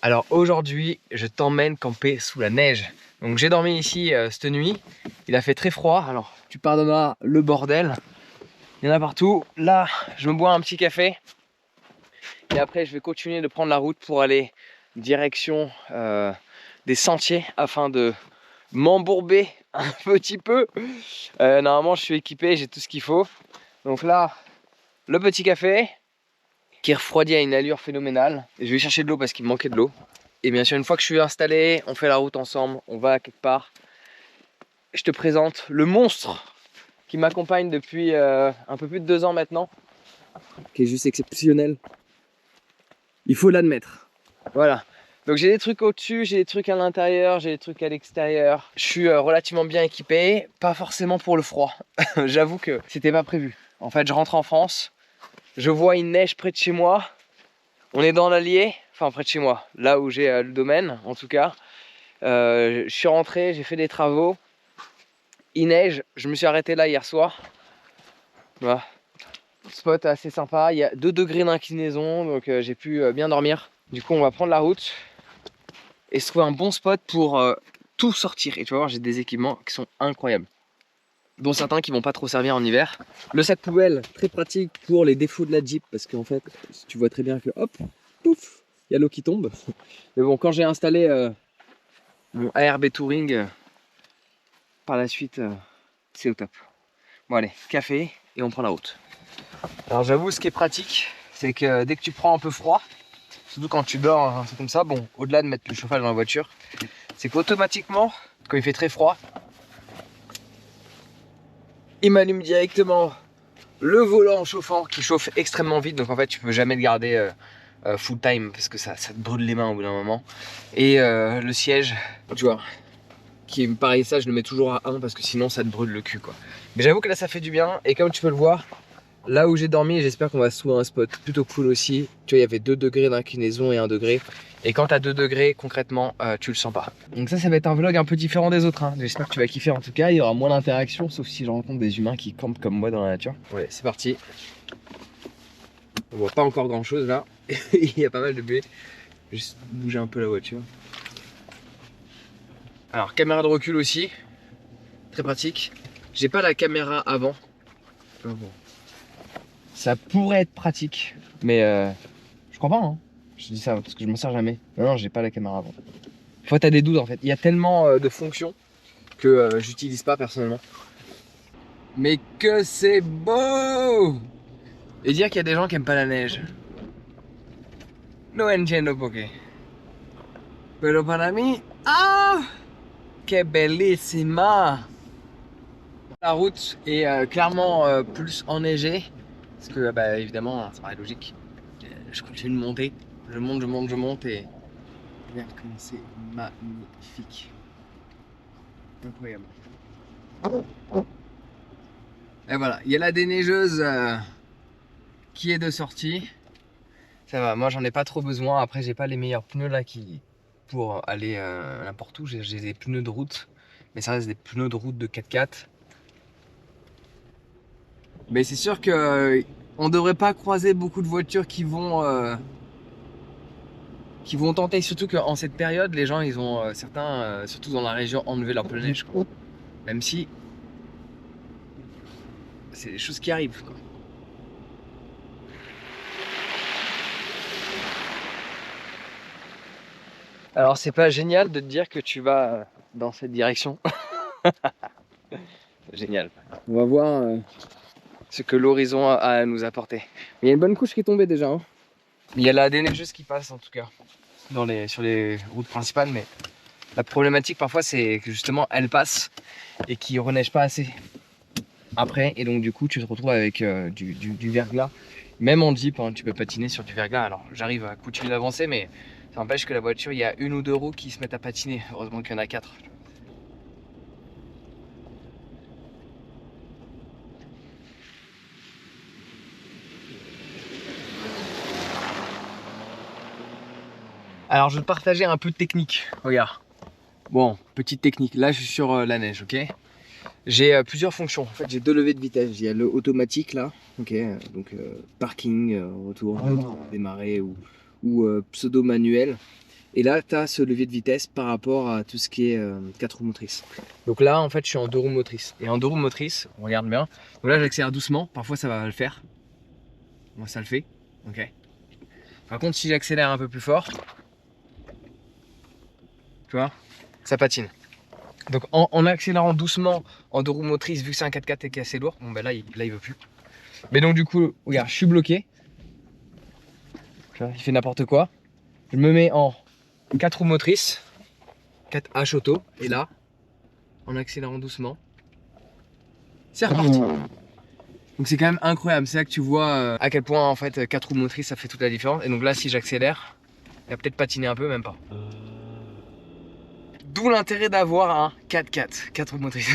Alors aujourd'hui, je t'emmène camper sous la neige. Donc j'ai dormi ici cette nuit. Il a fait très froid. Alors tu pardonneras le bordel. Il y en a partout. Là, je me bois un petit café. Et après, je vais continuer de prendre la route pour aller direction des sentiers afin de m'embourber un petit peu. Normalement, je suis équipé, j'ai tout ce qu'il faut. Donc là, le petit café qui refroidit à une allure phénoménale. Et je vais chercher de l'eau parce qu'il me manquait de l'eau. Et bien sûr, une fois que je suis installé, on fait la route ensemble, on va quelque part. Je te présente le monstre qui m'accompagne depuis un peu plus de 2 ans maintenant, qui est juste exceptionnel. Il faut l'admettre. Voilà. Donc j'ai des trucs au-dessus, j'ai des trucs à l'intérieur, j'ai des trucs à l'extérieur. Je suis relativement bien équipé, pas forcément pour le froid. J'avoue que c'était pas prévu. En fait, je rentre en France, je vois une neige près de chez moi. On est dans l'Allier, enfin près de chez moi, là où j'ai le domaine en tout cas. Je suis rentré, j'ai fait des travaux. Il neige, je me suis arrêté là hier soir. Voilà. Spot assez sympa, il y a 2 degrés d'inclinaison, donc j'ai pu bien dormir. Du coup, on va prendre la route et se trouver un bon spot pour tout sortir. Et tu vas voir, j'ai des équipements qui sont incroyables, dont certains qui vont pas trop servir en hiver. Le sac poubelle, très pratique pour les défauts de la Jeep, parce qu'en fait, tu vois très bien que hop, pouf, il y a l'eau qui tombe. Mais bon, quand j'ai installé mon ARB Touring, par la suite, c'est au top. Bon allez, café et on prend la route. Alors j'avoue, ce qui est pratique, c'est que dès que tu prends un peu froid, surtout quand tu dors, hein, c'est comme ça, bon, au-delà de mettre le chauffage dans la voiture, c'est qu'automatiquement, quand il fait très froid, il m'allume directement le volant chauffant qui chauffe extrêmement vite. Donc en fait, tu peux jamais le garder full time parce que ça te brûle les mains au bout d'un moment. Et le siège, tu vois, qui est pareil, ça je le mets toujours à 1 parce que sinon ça te brûle le cul quoi. Mais j'avoue que là ça fait du bien et comme tu peux le voir, là où j'ai dormi, j'espère qu'on va se trouver un spot plutôt cool aussi. Tu vois, il y avait 2 degrés d'inclinaison et 1 degré. Et quand tu as 2 degrés, concrètement, tu le sens pas. Donc ça va être un vlog un peu différent des autres. Hein. J'espère que tu vas kiffer en tout cas. Il y aura moins d'interaction, sauf si je rencontre des humains qui campent comme moi dans la nature. Ouais, c'est parti. On voit pas encore grand chose là. Il y a pas mal de buée. Juste bouger un peu la voiture. Alors, caméra de recul aussi. Très pratique. J'ai pas la caméra avant. Oh, bon. Ça pourrait être pratique, mais je crois pas. Hein. Je dis ça parce que je m'en sers jamais. Non, j'ai pas la caméra avant. Faut t'as des doutes en fait. Il y a tellement de fonctions que j'utilise pas personnellement. Mais que c'est beau! Et dire qu'il y a des gens qui aiment pas la neige. No entiendo por qué. Pero para mí, ah, que bellissima! La route est clairement plus enneigée. Parce que bah, évidemment, ça paraît logique. Je continue de monter. Je monte, je monte, je monte et regarde comment c'est magnifique. Incroyable. Et voilà, il y a la déneigeuse qui est de sortie. Ça va, moi j'en ai pas trop besoin. Après, j'ai pas les meilleurs pneus là pour aller n'importe où. J'ai des pneus de route, mais ça reste des pneus de route de 4x4. Mais c'est sûr que on devrait pas croiser beaucoup de voitures qui vont tenter, surtout qu'en cette période, les gens ils ont certains, surtout dans la région, enlevé leur pneus de neige. Quoi. Même si c'est des choses qui arrivent. Quoi. Alors c'est pas génial de te dire que tu vas dans cette direction. Génial. On va voir ce que l'horizon a à nous apporter. Mais il y a une bonne couche qui est tombée déjà. Hein. Il y a la déneigeuse qui passe en tout cas sur les routes principales, mais la problématique parfois c'est que justement elle passe et qu'il reneige pas assez après, et donc du coup tu te retrouves avec du verglas. Même en Jeep, hein, tu peux patiner sur du verglas. Alors j'arrive à continuer d'avancer, mais ça n'empêche que la voiture, il y a 1 ou 2 roues qui se mettent à patiner. Heureusement qu'il y en a 4. Alors je vais te partager un peu de technique. Regarde. Bon, petite technique. Là je suis sur la neige, ok. J'ai plusieurs fonctions. En fait, j'ai 2 levées de vitesse. Il y a le automatique là, ok. Donc parking, retour, démarrer ou pseudo manuel. Et là, tu as ce levier de vitesse par rapport à tout ce qui est 4 roues motrices. Donc là, en fait, je suis en 2 roues motrices. Et en 2 roues motrices, on regarde bien. Donc là, j'accélère doucement. Parfois, ça va le faire. Moi, ça le fait. Ok. Par contre, si j'accélère un peu plus fort, tu vois, ça patine. Donc en accélérant doucement en 2 roues motrices, vu que c'est un 4x4 et qui est assez lourd, bon ben là il veut plus. Mais donc du coup, regarde, je suis bloqué. Tu vois, il fait n'importe quoi. Je me mets en 4 roues motrices, 4H auto, et là, en accélérant doucement, c'est reparti. Donc c'est quand même incroyable, c'est là que tu vois à quel point en fait 4 roues motrices ça fait toute la différence. Et donc là, si j'accélère, il va peut-être patiner un peu, même pas. D'où l'intérêt d'avoir un 4x4, 4 roues motrices.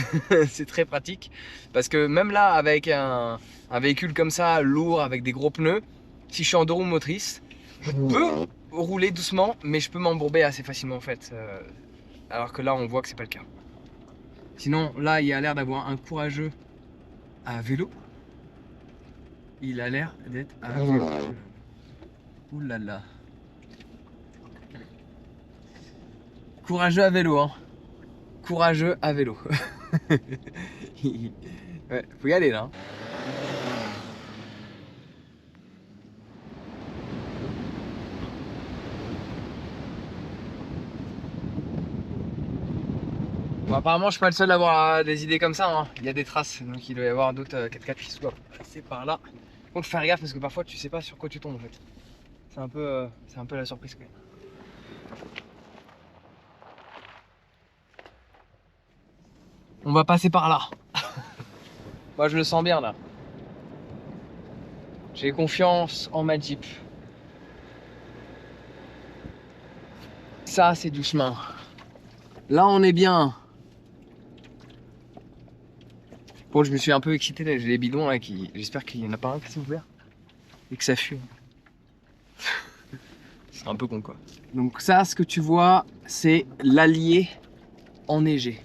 C'est très pratique parce que même là, avec un véhicule comme ça, lourd, avec des gros pneus, si je suis en 2 roues motrices, je peux rouler doucement, mais je peux m'embourber assez facilement en fait. Alors que là, on voit que c'est pas le cas. Sinon, là, il a l'air d'avoir un courageux à vélo. Il a l'air d'être à vélo. Ouh là là. Courageux à vélo, hein. Courageux à vélo. Ouais, faut y aller là. Hein. Bon, apparemment, je suis pas le seul à avoir des idées comme ça. Hein. Il y a des traces, donc il doit y avoir d'autres 4x4 qui doivent passer par là. Donc, faut faire gaffe parce que parfois, tu sais pas sur quoi tu tombes en fait. C'est un peu la surprise quand même. On va passer par là. Moi, je le sens bien là. J'ai confiance en ma Jeep. Ça, c'est du chemin. Là, on est bien. Bon, je me suis un peu excité, j'ai les bidons là qui. J'espère qu'il n'y en a pas un qui s'est ouvert. Et que ça fume. C'est un peu con quoi. Donc ça, ce que tu vois, c'est l'Allier enneigé.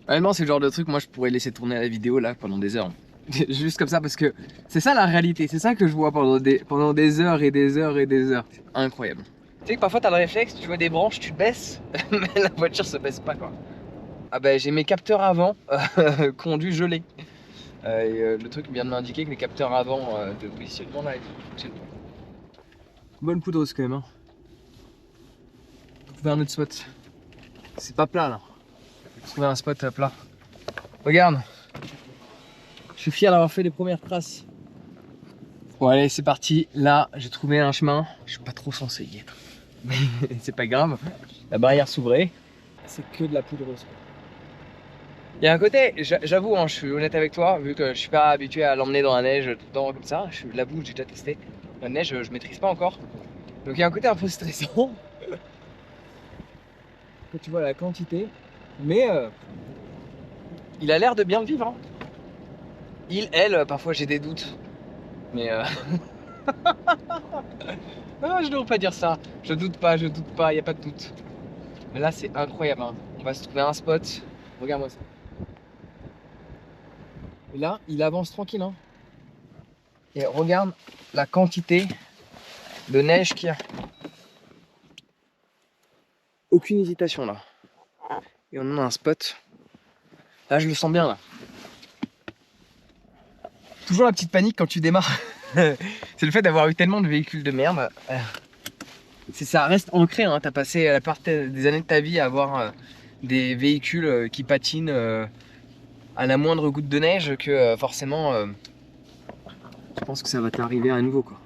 Vraiment, c'est le genre de truc, moi je pourrais laisser tourner la vidéo là pendant des heures. Juste comme ça parce que c'est ça la réalité, c'est ça que je vois pendant des heures et des heures et des heures. C'est incroyable. Tu sais que parfois t'as le réflexe, tu vois des branches, tu te baisses, mais la voiture se baisse pas quoi. Ah bah j'ai mes capteurs avant conduits gelés. Le truc vient de m'indiquer que les capteurs avant de positionnement là, ils fonctionnent pas. Bonne poudreuse quand même. Hein. Trouver un autre spot. C'est pas plat là. Trouver un spot plat. Regarde. Je suis fier d'avoir fait les premières traces. Bon allez, c'est parti. Là, j'ai trouvé un chemin. Je suis pas trop censé y être. Mais c'est pas grave. La barrière s'ouvrait. C'est que de la poudreuse. Il y a un côté, j'avoue, hein, je suis honnête avec toi, vu que je suis pas habitué à l'emmener dans la neige tout le temps comme ça. Je l'avoue, j'ai déjà testé. La neige, je maîtrise pas encore. Donc il y a un côté un peu stressant. Quand tu vois la quantité. Mais il a l'air de bien le vivre. Hein. Elle, parfois j'ai des doutes. Mais non, je ne devrais pas dire ça. Je doute pas, il n'y a pas de doute. Mais là, c'est incroyable. Hein. On va se trouver un spot. Regarde-moi ça. Et là, il avance tranquille. Hein. Et regarde la quantité de neige qu'il y a. Aucune hésitation là. Et on a un spot. Là, je le sens bien là. Toujours la petite panique quand tu démarres. C'est le fait d'avoir eu tellement de véhicules de merde. Ça reste ancré, hein. T'as passé la part des années de ta vie à avoir des véhicules qui patinent à la moindre goutte de neige que forcément je pense que ça va t'arriver à nouveau quoi.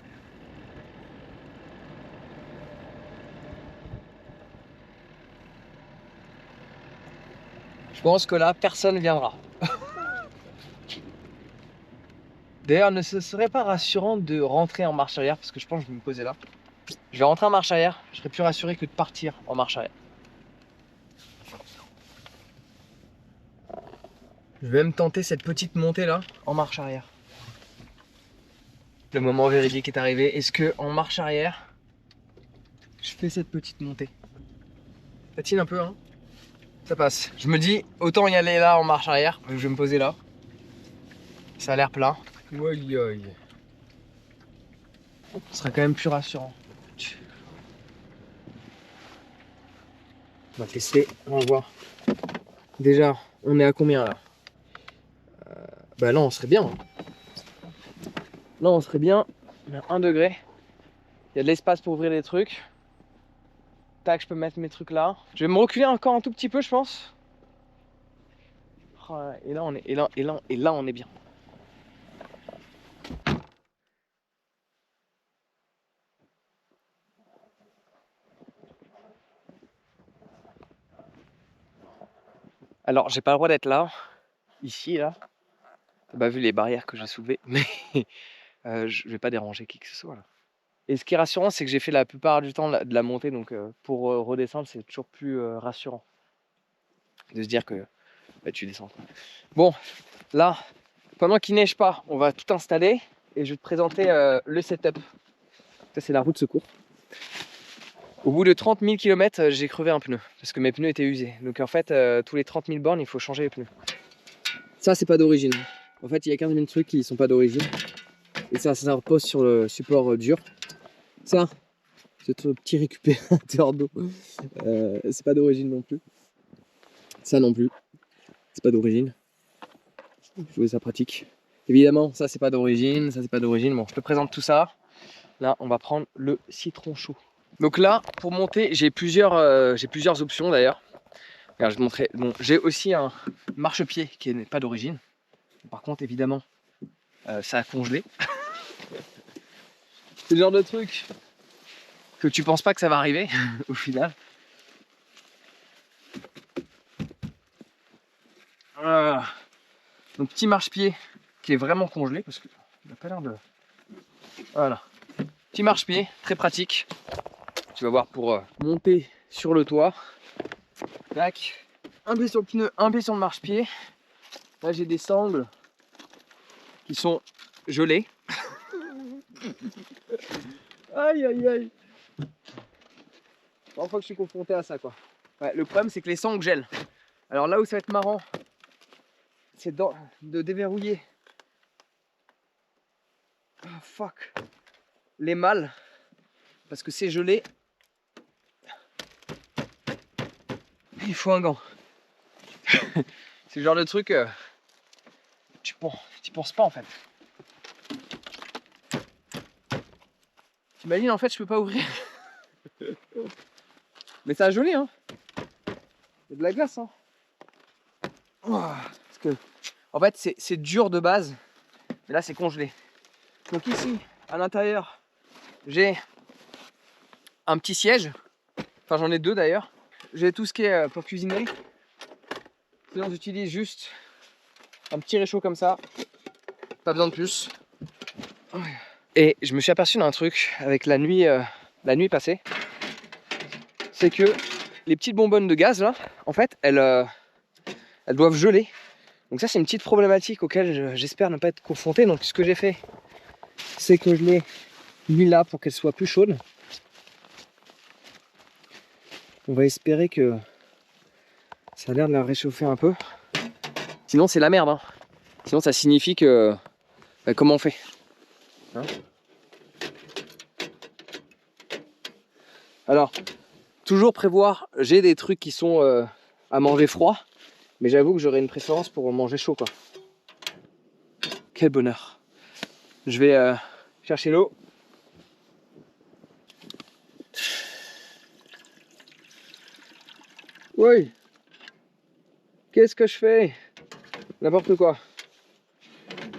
Je pense que là personne viendra. D'ailleurs, ne ce serait pas rassurant de rentrer en marche arrière parce que je pense que je vais me poser là. Je vais rentrer en marche arrière, je serais plus rassuré que de partir en marche arrière. Je vais même tenter cette petite montée là en marche arrière. Le moment véridique est arrivé. Est-ce que en marche arrière, je fais cette petite montée? Patine un peu, hein? Ça passe. Je me dis, autant y aller là en marche arrière. Je vais me poser là. Ça a l'air plat. Ouaille. Ce sera quand même plus rassurant. On va tester, on va voir. Déjà, on est à combien là? Bah là, on serait bien. Là, on serait bien. On est à 1 degré. Il y a de l'espace pour ouvrir les trucs. Tac, je peux mettre mes trucs là. Je vais me reculer encore un tout petit peu, je pense. Oh, et là, on est, et là, on est bien. Alors, j'ai pas le droit d'être là, ici, là. T'as pas vu les barrières que j'ai soulevées, mais je vais pas déranger qui que ce soit là. Et ce qui est rassurant, c'est que j'ai fait la plupart du temps de la montée, donc pour redescendre, c'est toujours plus rassurant de se dire que bah, tu descends. Bon, là, pendant qu'il neige pas, on va tout installer et je vais te présenter le setup. Ça, c'est la roue de secours. Au bout de 30 000 km, j'ai crevé un pneu parce que mes pneus étaient usés. Donc en fait, tous les 30 000 bornes, il faut changer les pneus. Ça, c'est pas d'origine. En fait, il y a 15 000 trucs qui sont pas d'origine. Et ça repose sur le support dur. Ça, ce petit récupérateur d'eau, c'est pas d'origine non plus. Ça non plus, c'est pas d'origine. Je trouvais ça pratique. Évidemment, ça c'est pas d'origine, ça c'est pas d'origine. Bon, je te présente tout ça. Là, on va prendre le citron chaud. Donc là, pour monter, j'ai plusieurs options d'ailleurs. Regarde, je vais te montrer. Bon, j'ai aussi un marchepied qui n'est pas d'origine. Par contre, évidemment, ça a congelé. C'est le genre de truc que tu penses pas que ça va arriver au final. Voilà. Donc petit marchepied qui est vraiment congelé parce qu'il n'a pas l'air de... Voilà. Petit marchepied, très pratique. Tu vas voir pour monter sur le toit. Tac. Un pied sur le pneu, un pied sur le marchepied. Là j'ai des sangles qui sont gelées. Aïe aïe aïe. Première fois que je suis confronté à ça quoi. Ouais, le problème c'est que les sangles gèlent. Alors là où ça va être marrant, c'est de déverrouiller. Oh, fuck. Les malles. Parce que c'est gelé. Il faut un gant. C'est le genre de truc, tu penses pas en fait. T'imagines en fait je peux pas ouvrir. Mais ça a gelé hein. Il y a de la glace hein. Parce que en fait c'est dur de base. Mais là c'est congelé. Donc ici à l'intérieur j'ai un petit siège. Enfin j'en ai deux d'ailleurs. J'ai tout ce qui est pour cuisiner. Sinon j'utilise juste un petit réchaud comme ça. Pas besoin de plus. Et je me suis aperçu d'un truc avec la nuit passée. C'est que les petites bonbonnes de gaz là, en fait, elles doivent geler. Donc ça c'est une petite problématique auquel j'espère ne pas être confronté. Donc ce que j'ai fait, c'est que je l'ai mis là pour qu'elle soit plus chaude. On va espérer que ça a l'air de la réchauffer un peu. Sinon c'est la merde hein. Sinon ça signifie que... Bah, comment on fait hein? Alors, toujours prévoir, j'ai des trucs qui sont à manger froid. Mais j'avoue que j'aurais une préférence pour manger chaud quoi. Quel bonheur. Je vais chercher l'eau. Oui. Qu'est-ce que je fais? N'importe quoi.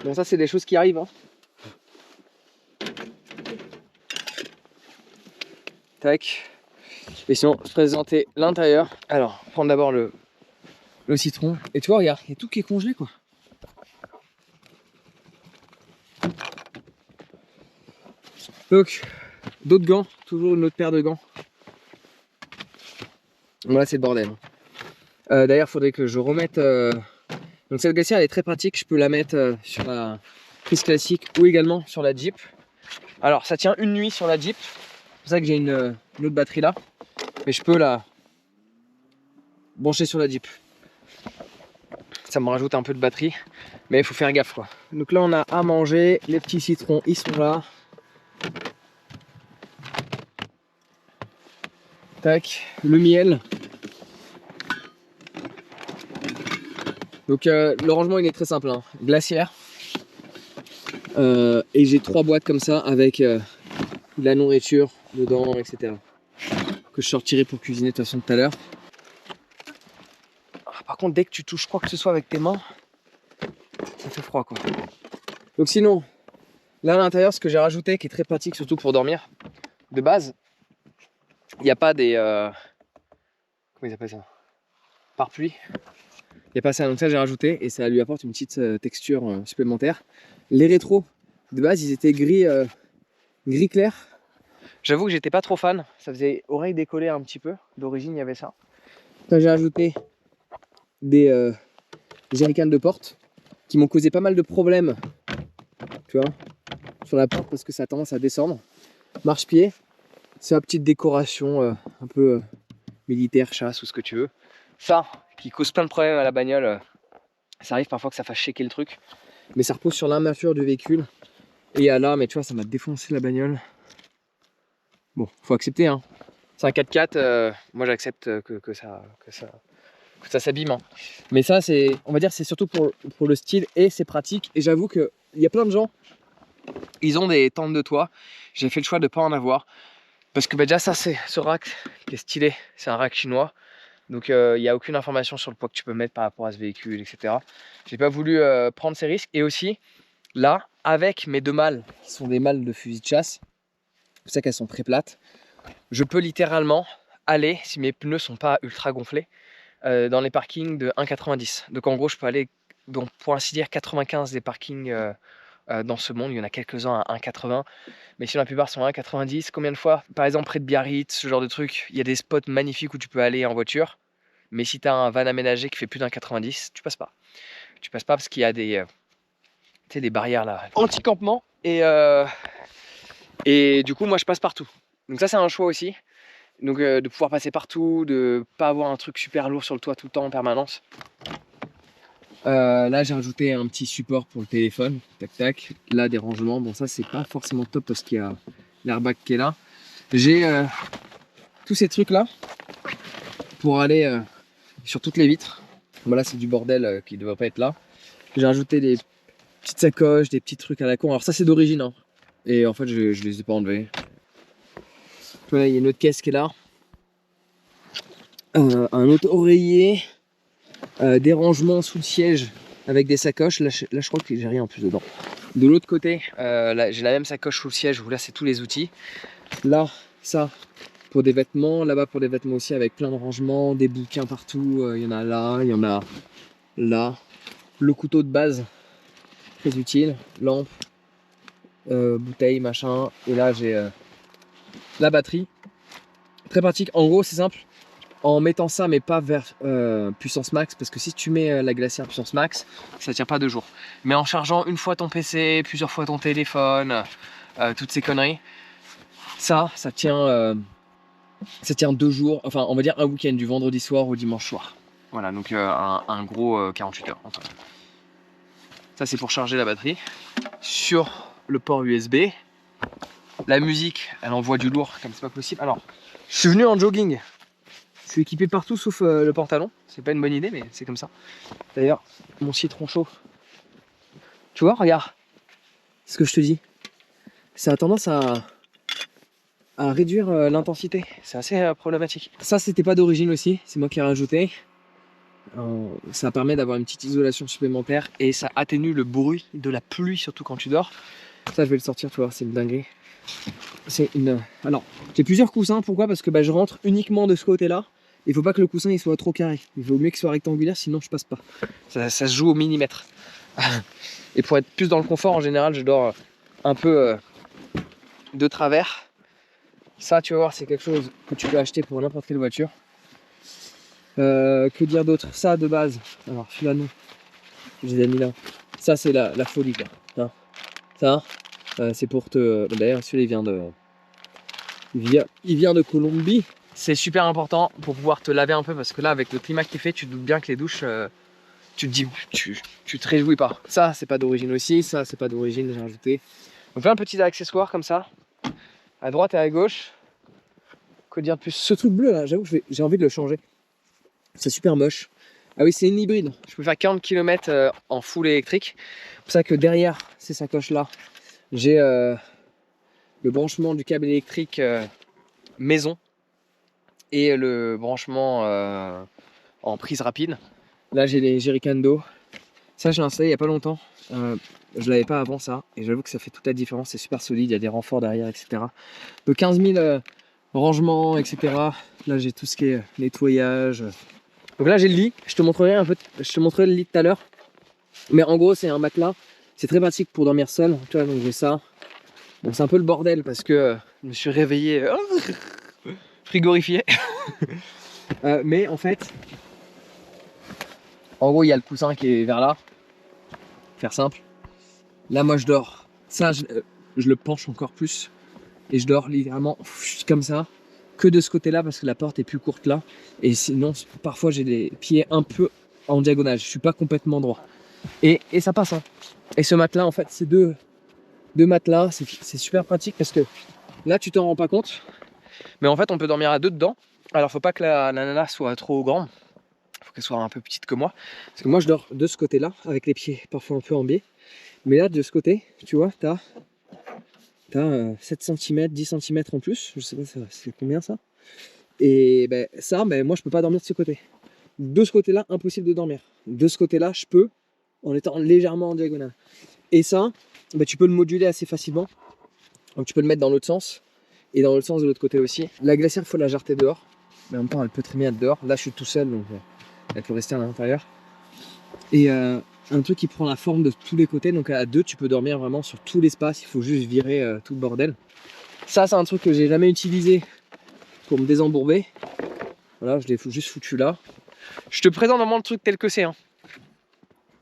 Bon ça c'est des choses qui arrivent hein. Tac. Et sinon je présentais l'intérieur. Alors prendre d'abord le citron. Et tu vois regarde, il y a tout qui est congelé quoi. Donc d'autres gants, toujours une autre paire de gants. Voilà c'est le bordel. D'ailleurs il faudrait que je remette... Donc cette glacière elle est très pratique, je peux la mettre sur la prise classique ou également sur la Jeep. Alors ça tient une nuit sur la Jeep, c'est pour ça que j'ai une autre batterie là. Mais je peux la brancher sur la Jeep. Ça me rajoute un peu de batterie, mais il faut faire gaffe quoi. Donc là on a à manger, les petits citrons ils sont là. Tac, le miel. Donc le rangement il est très simple, hein. Glacière. Et j'ai 3 boîtes comme ça avec de la nourriture dedans, etc. Que je sortirai pour cuisiner de toute façon tout à l'heure. Par contre, dès que tu touches quoi que ce soit avec tes mains, ça fait froid quoi. Donc sinon, là à l'intérieur, ce que j'ai rajouté qui est très pratique, surtout pour dormir, de base, il n'y a pas des... comment ils appellent ça? Pare-pluie. Il n'y a pas ça, donc ça j'ai rajouté et ça lui apporte une petite texture supplémentaire. Les rétros, de base, ils étaient gris, gris clair. J'avoue que j'étais pas trop fan, ça faisait oreille décollée un petit peu. D'origine, il y avait ça. Là, j'ai rajouté des jerrycans de porte qui m'ont causé pas mal de problèmes, tu vois, sur la porte parce que ça a tendance à descendre. Marche-pied, c'est la petite décoration un peu militaire, chasse ou ce que tu veux. Ça, qui cause plein de problèmes à la bagnole, ça arrive parfois que ça fasse shaker le truc, mais ça repose sur l'armature du véhicule. Et là, mais tu vois, ça m'a défoncé la bagnole. Bon, faut accepter, hein. C'est un 4x4, moi j'accepte que ça s'abîme, hein. Mais ça, c'est, on va dire, c'est surtout pour le style et c'est pratique. Et j'avoue qu'il y a plein de gens, ils ont des tentes de toit. J'ai fait le choix de ne pas en avoir. Parce que bah, déjà, ça, c'est ce rack qui est stylé. C'est un rack chinois. Donc il n'y a aucune information sur le poids que tu peux mettre par rapport à ce véhicule, etc. J'ai pas voulu prendre ces risques. Et aussi, là, avec mes 2 malles, qui sont des malles de fusil de chasse, c'est pour ça qu'elles sont très plates, je peux littéralement aller, si mes pneus sont pas ultra gonflés, dans les parkings de 1,90. Donc en gros, je peux aller, donc, pour ainsi dire, 95 des parkings dans ce monde. Il y en a quelques-uns à 1,80, mais sinon la plupart sont à 1,90. Combien de fois, par exemple près de Biarritz, ce genre de truc, il y a des spots magnifiques où tu peux aller en voiture, mais si tu as un van aménagé qui fait plus d'1,90, tu passes pas. Tu passes pas parce qu'il y a des, tu sais, des barrières là, anti-campement, et du coup moi je passe partout. Donc ça c'est un choix aussi. Donc de pouvoir passer partout, de pas avoir un truc super lourd sur le toit tout le temps en permanence. Là j'ai rajouté un petit support pour le téléphone, tac tac. Là des rangements, bon ça c'est pas forcément top parce qu'il y a l'airbag qui est là. J'ai tous ces trucs là pour aller sur toutes les vitres. Bon là c'est du bordel qui ne devrait pas être là. J'ai rajouté des petites sacoches, des petits trucs à la con. Alors ça c'est d'origine, hein. Et en fait je les ai pas enlevés. Voilà, il y a une autre caisse qui est là. Un autre oreiller. Des rangements sous le siège avec des sacoches. Là je crois que j'ai rien en plus dedans. De l'autre côté, là j'ai la même sacoche sous le siège où là c'est tous les outils. Là, ça pour des vêtements. Là-bas pour des vêtements aussi avec plein de rangements, des bouquins partout. Il y en a là, il y en a là. Le couteau de base, très utile. Lampe, bouteille, machin. Et là j'ai la batterie. Très pratique. En gros c'est simple. En mettant ça mais pas vers puissance max, parce que si tu mets la glacière puissance max, ça tient pas 2 jours. Mais en chargeant une fois ton PC, plusieurs fois ton téléphone, toutes ces conneries, ça tient 2 jours, enfin on va dire un week-end, du vendredi soir au dimanche soir. Voilà, donc un gros 48 heures. Enfin. Ça c'est pour charger la batterie. Sur le port USB, la musique, elle envoie du lourd comme c'est pas possible. Alors, je suis venu en jogging. Je suis équipé partout sauf le pantalon. C'est pas une bonne idée, mais c'est comme ça. D'ailleurs, mon citron chaud. Tu vois, regarde. Ce que je te dis. Ça a tendance à réduire l'intensité. C'est assez problématique. Ça, c'était pas d'origine aussi. C'est moi qui ai rajouté. Ça permet d'avoir une petite isolation supplémentaire et ça atténue le bruit de la pluie, surtout quand tu dors. Ça, je vais le sortir, tu vois, c'est une dinguerie. C'est une... Alors, j'ai plusieurs coussins. Pourquoi? Parce que bah, je rentre uniquement de ce côté-là. Il faut pas que le coussin il soit trop carré. Il vaut mieux qu'il soit rectangulaire, sinon je passe pas. Ça se joue au millimètre. Et pour être plus dans le confort, en général, je dors un peu de travers. Ça, tu vas voir, c'est quelque chose que tu peux acheter pour n'importe quelle voiture. Que dire d'autre? Ça, de base. Alors, celui-là, non. Je les ai mis là. Ça, c'est la folie, quoi. Hein. Ça, c'est pour te... D'ailleurs, celui-là, il vient de Colombie. C'est super important pour pouvoir te laver un peu parce que là avec le climat qui fait, tu te doutes bien que les douches, tu te dis, tu te réjouis pas. Ça c'est pas d'origine aussi, ça c'est pas d'origine, j'ai rajouté. Donc plein de petits accessoires comme ça, à droite et à gauche. Quoi dire de plus? Ce truc bleu là, j'avoue que j'ai envie de le changer. C'est super moche. Ah oui, c'est une hybride. Je peux faire 40 km en full électrique. C'est pour ça que derrière ces sacoches là, j'ai le branchement du câble électrique maison et le branchement en prise rapide. Là, j'ai les jerrycans d'eau. Ça, je l'ai installé il n'y a pas longtemps. Je l'avais pas avant ça. Et j'avoue que ça fait toute la différence. C'est super solide. Il y a des renforts derrière, etc. De 15 000 rangements, etc. Là, j'ai tout ce qui est nettoyage. Donc là, j'ai le lit. Je te montrerai un peu. Je te montrerai le lit tout à l'heure. Mais en gros, c'est un matelas. C'est très pratique pour dormir seul. Tu vois, donc j'ai ça. Bon, c'est un peu le bordel parce que je me suis réveillé frigorifié. Mais en fait, en gros, il y a le coussin qui est vers là. Faire simple. Là, moi, je dors. Ça, je le penche encore plus. Et je dors littéralement comme ça. Que de ce côté-là parce que la porte est plus courte là. Et sinon, parfois, j'ai les pieds un peu en diagonale. Je suis pas complètement droit. Et ça passe. Hein. Et ce matelas, en fait, c'est deux matelas. C'est super pratique parce que là, tu t'en rends pas compte. Mais en fait, on peut dormir à deux dedans. Alors, faut pas que la nana soit trop grande. Faut qu'elle soit un peu petite que moi. Parce que moi, je dors de ce côté-là, avec les pieds parfois un peu en biais. Mais là, de ce côté, tu vois, t'as 7 cm, 10 cm en plus. Je sais pas, c'est combien ça? Et ben, ça, ben, moi, je peux pas dormir de ce côté. De ce côté-là, impossible de dormir. De ce côté-là, je peux, en étant légèrement en diagonale. Et ça, ben, tu peux le moduler assez facilement. Donc, tu peux le mettre dans l'autre sens. Et dans l'autre sens de l'autre côté aussi. La glacière, il faut la jarter dehors. Mais en même temps, elle peut très bien être dehors. Là, je suis tout seul, donc elle peut rester à l'intérieur. Et un truc qui prend la forme de tous les côtés. Donc à deux, tu peux dormir vraiment sur tout l'espace. Il faut juste virer tout le bordel. Ça, c'est un truc que j'ai jamais utilisé pour me désembourber. Voilà, je l'ai juste foutu là. Je te présente vraiment le truc tel que c'est. Hein.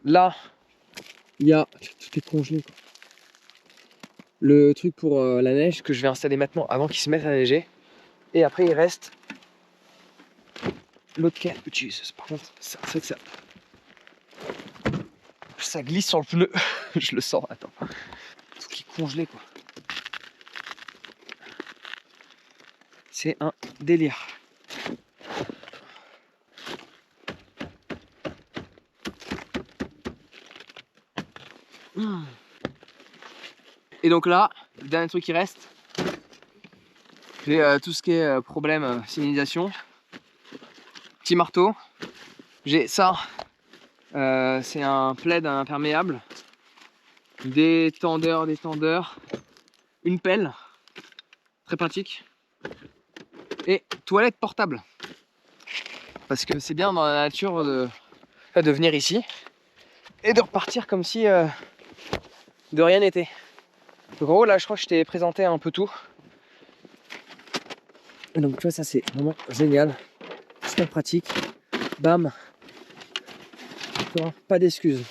Là, il y a... Tout est congelé, quoi. Le truc pour la neige que je vais installer maintenant avant qu'il se mette à neiger. Et après, il reste l'autre quai. Jesus, par contre, c'est vrai que ça glisse sur le pneu. Je le sens, attends. Tout qui est congelé, quoi. C'est un délire. Et donc là, le dernier truc qui reste, j'ai tout ce qui est problème signalisation. Petit marteau. J'ai ça, c'est un plaid imperméable. Des tendeurs, une pelle, très pratique. Et toilette portable. Parce que c'est bien dans la nature de venir ici et de repartir comme si de rien n'était. Donc en gros là je crois que je t'ai présenté un peu tout. Et donc tu vois ça c'est vraiment génial. Super pratique. Bam. Tu vois, pas d'excuses.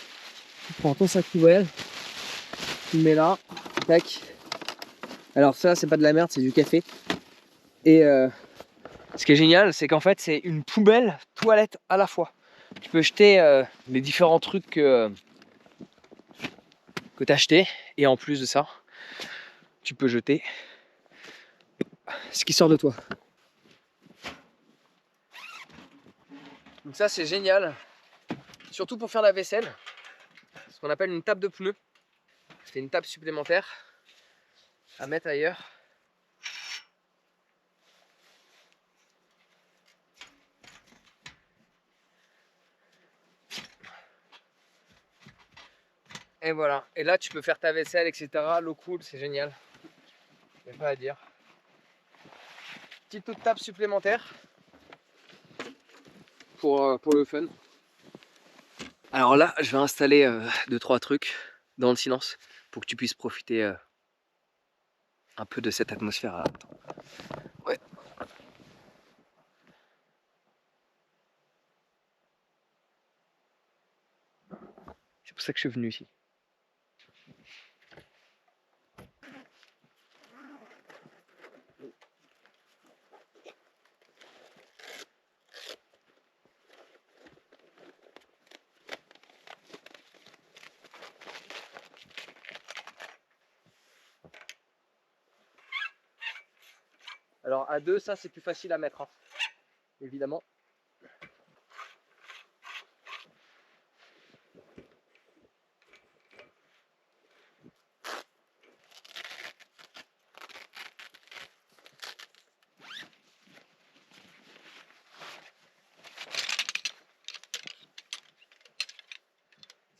Tu prends ton sac poubelle, tu le mets là, tac. Alors ça c'est pas de la merde, c'est du café. Et ce qui est génial c'est qu'en fait c'est une poubelle toilette à la fois. Tu peux jeter les différents trucs que tu as acheté et en plus de ça tu peux jeter ce qui sort de toi. Donc ça c'est génial, surtout pour faire la vaisselle, ce qu'on appelle une table de pneus. C'est une table supplémentaire à mettre ailleurs. Et voilà, et là tu peux faire ta vaisselle, etc. L'eau coule, c'est génial. Il n'y a pas à dire. Petite table supplémentaire pour le fun. Alors là, je vais installer 2-3 trucs dans le silence pour que tu puisses profiter un peu de cette atmosphère. Attends. Ouais. C'est pour ça que je suis venu ici. Alors à deux, ça c'est plus facile à mettre, hein, évidemment.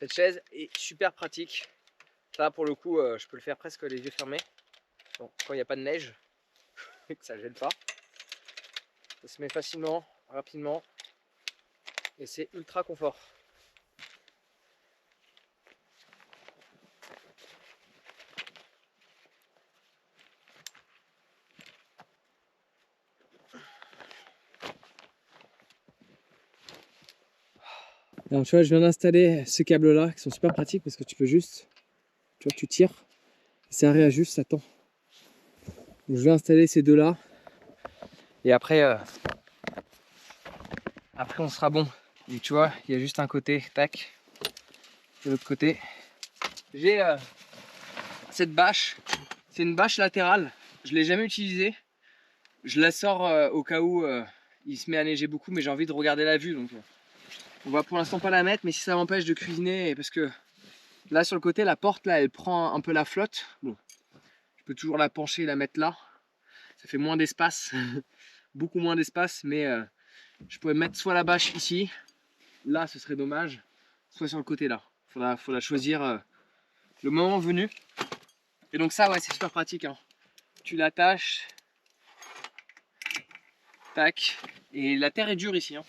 Cette chaise est super pratique. Ça pour le coup, je peux le faire presque les yeux fermés. Bon, quand il n'y a pas de neige et que ça gêne pas. Ça se met facilement, rapidement. Et c'est ultra confort. Alors tu vois, je viens d'installer ce câble là qui sont super pratiques parce que tu peux juste, tu vois, tu tires, ça réajuste, ça tend. Donc, je vais installer ces deux là et après, après on sera bon. Et tu vois, il y a juste un côté, tac, de l'autre côté. J'ai cette bâche, c'est une bâche latérale, je l'ai jamais utilisée. Je la sors au cas où il se met à neiger beaucoup, mais j'ai envie de regarder la vue, donc on va pour l'instant pas la mettre, mais si ça m'empêche de cuisiner, parce que là sur le côté, la porte là, elle prend un peu la flotte. Bon, je peux toujours la pencher et la mettre là. Ça fait moins d'espace, beaucoup moins d'espace, mais je pourrais mettre soit la bâche ici, là ce serait dommage, soit sur le côté là. Faudra choisir le moment venu. Et donc ça, ouais, c'est super pratique, hein. Tu l'attaches, tac, et la terre est dure ici, hein.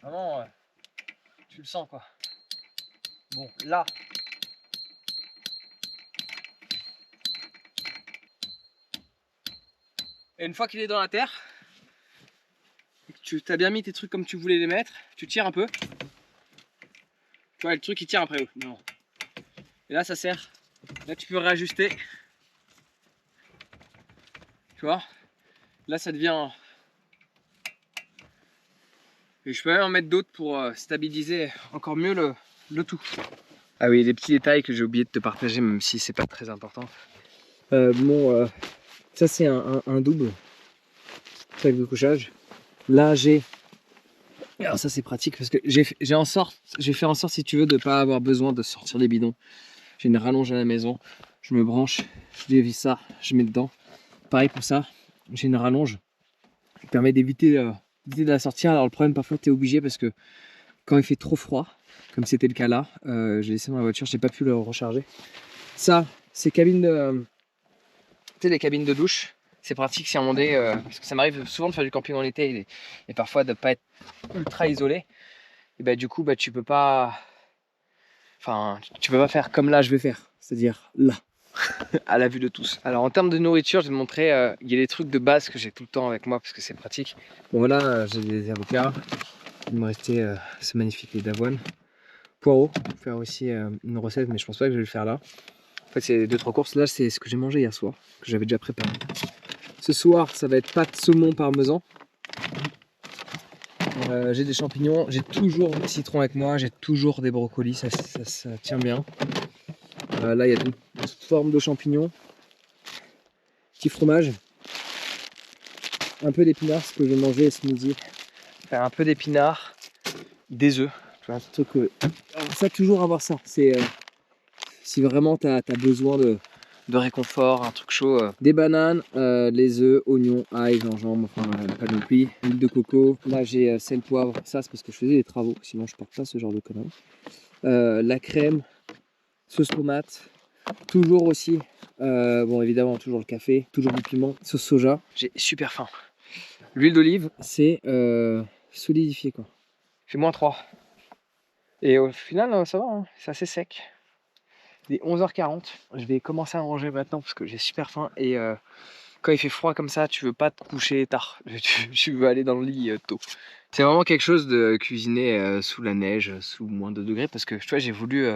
Vraiment, tu le sens quoi. Bon, là, et une fois qu'il est dans la terre, tu as bien mis tes trucs comme tu voulais les mettre, tu tires un peu. Tu vois, le truc il tire après. Non. Et là, ça sert. Là, tu peux réajuster. Tu vois, là, ça devient. Et je peux même en mettre d'autres pour stabiliser encore mieux le tout. Ah oui, les petits détails que j'ai oublié de te partager, même si c'est pas très important. Ça, c'est un double sac de couchage. Là, j'ai. Alors ça c'est pratique parce que j'ai fait en sorte, si tu veux, de ne pas avoir besoin de sortir des bidons. J'ai une rallonge à la maison, je me branche, je dévisse ça, je mets dedans. Pareil pour ça, j'ai une rallonge qui permet d'éviter de la sortir. Alors le problème parfois tu es obligé parce que quand il fait trop froid, comme c'était le cas là, j'ai laissé dans la voiture, j'ai pas pu le recharger. Ça, c'est cabines de, tu sais, les cabines de douche. C'est pratique si à un moment donné, parce que ça m'arrive souvent de faire du camping en été et parfois de ne pas être ultra isolé. Et bah du coup bah tu peux pas, enfin tu peux pas faire comme là je vais faire, c'est-à-dire là à la vue de tous. Alors en termes de nourriture, je vais te montrer, il y a des trucs de base que j'ai tout le temps avec moi parce que c'est pratique. Bon voilà, j'ai des avocats, il me restait ce magnifique lait d'avoine, poireaux, je vais faire aussi une recette mais je pense pas que je vais le faire là. En fait c'est 2-3 courses, là c'est ce que j'ai mangé hier soir, que j'avais déjà préparé. Ce soir ça va être pâte saumon parmesan. J'ai des champignons, j'ai toujours des citrons avec moi, j'ai toujours des brocolis, ça tient bien. Là il y a toute forme de champignons, petit fromage, un peu d'épinards, ce que je vais manger ce midi. Faire un peu d'épinards, des œufs, tu vois, un truc que... Alors ça, toujours avoir ça, c'est si vraiment tu as besoin de réconfort, un truc chaud, des bananes, les œufs, oignons, ail, gingembre, enfin pas non plus, l'huile de coco. Là j'ai sel, poivre, ça c'est parce que je faisais des travaux, sinon je porte pas ce genre de conneries. La crème, sauce tomate, toujours aussi, bon évidemment toujours le café, toujours du piment, sauce soja. J'ai super faim. L'huile d'olive, c'est solidifié quoi. Il fait -3. Et au final ça va, hein, c'est assez sec. Il est 11h40, je vais commencer à manger maintenant parce que j'ai super faim et quand il fait froid comme ça, tu veux pas te coucher tard, tu veux aller dans le lit tôt. C'est vraiment quelque chose de cuisiner sous la neige, sous moins de degrés parce que tu vois, j'ai voulu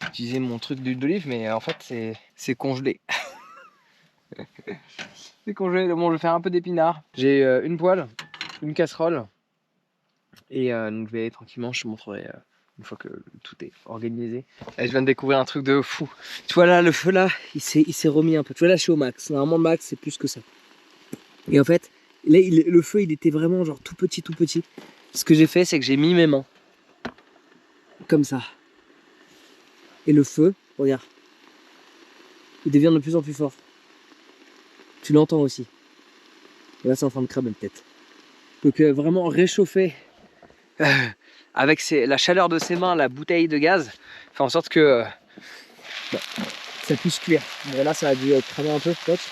utiliser mon truc d'huile d'olive, mais en fait c'est congelé. C'est congelé. Bon, je vais faire un peu d'épinards. J'ai une poêle, une casserole et donc je vais aller tranquillement, je te montrerai une fois que tout est organisé. Et je viens de découvrir un truc de fou. Tu vois là, le feu là, il s'est remis un peu. Tu vois là, je suis au max. Normalement, le max, c'est plus que ça. Et en fait, là, le feu, il était vraiment genre tout petit, tout petit. Ce que j'ai fait, c'est que j'ai mis mes mains. Comme ça. Et le feu, regarde. Il devient de plus en plus fort. Tu l'entends aussi. Et là, c'est en train de cramer peut-être. Donc vraiment réchauffer avec la chaleur de ses mains, la bouteille de gaz, fait en sorte que bah, ça puisse cuire. Mais là, ça a dû cramer un peu peut-être.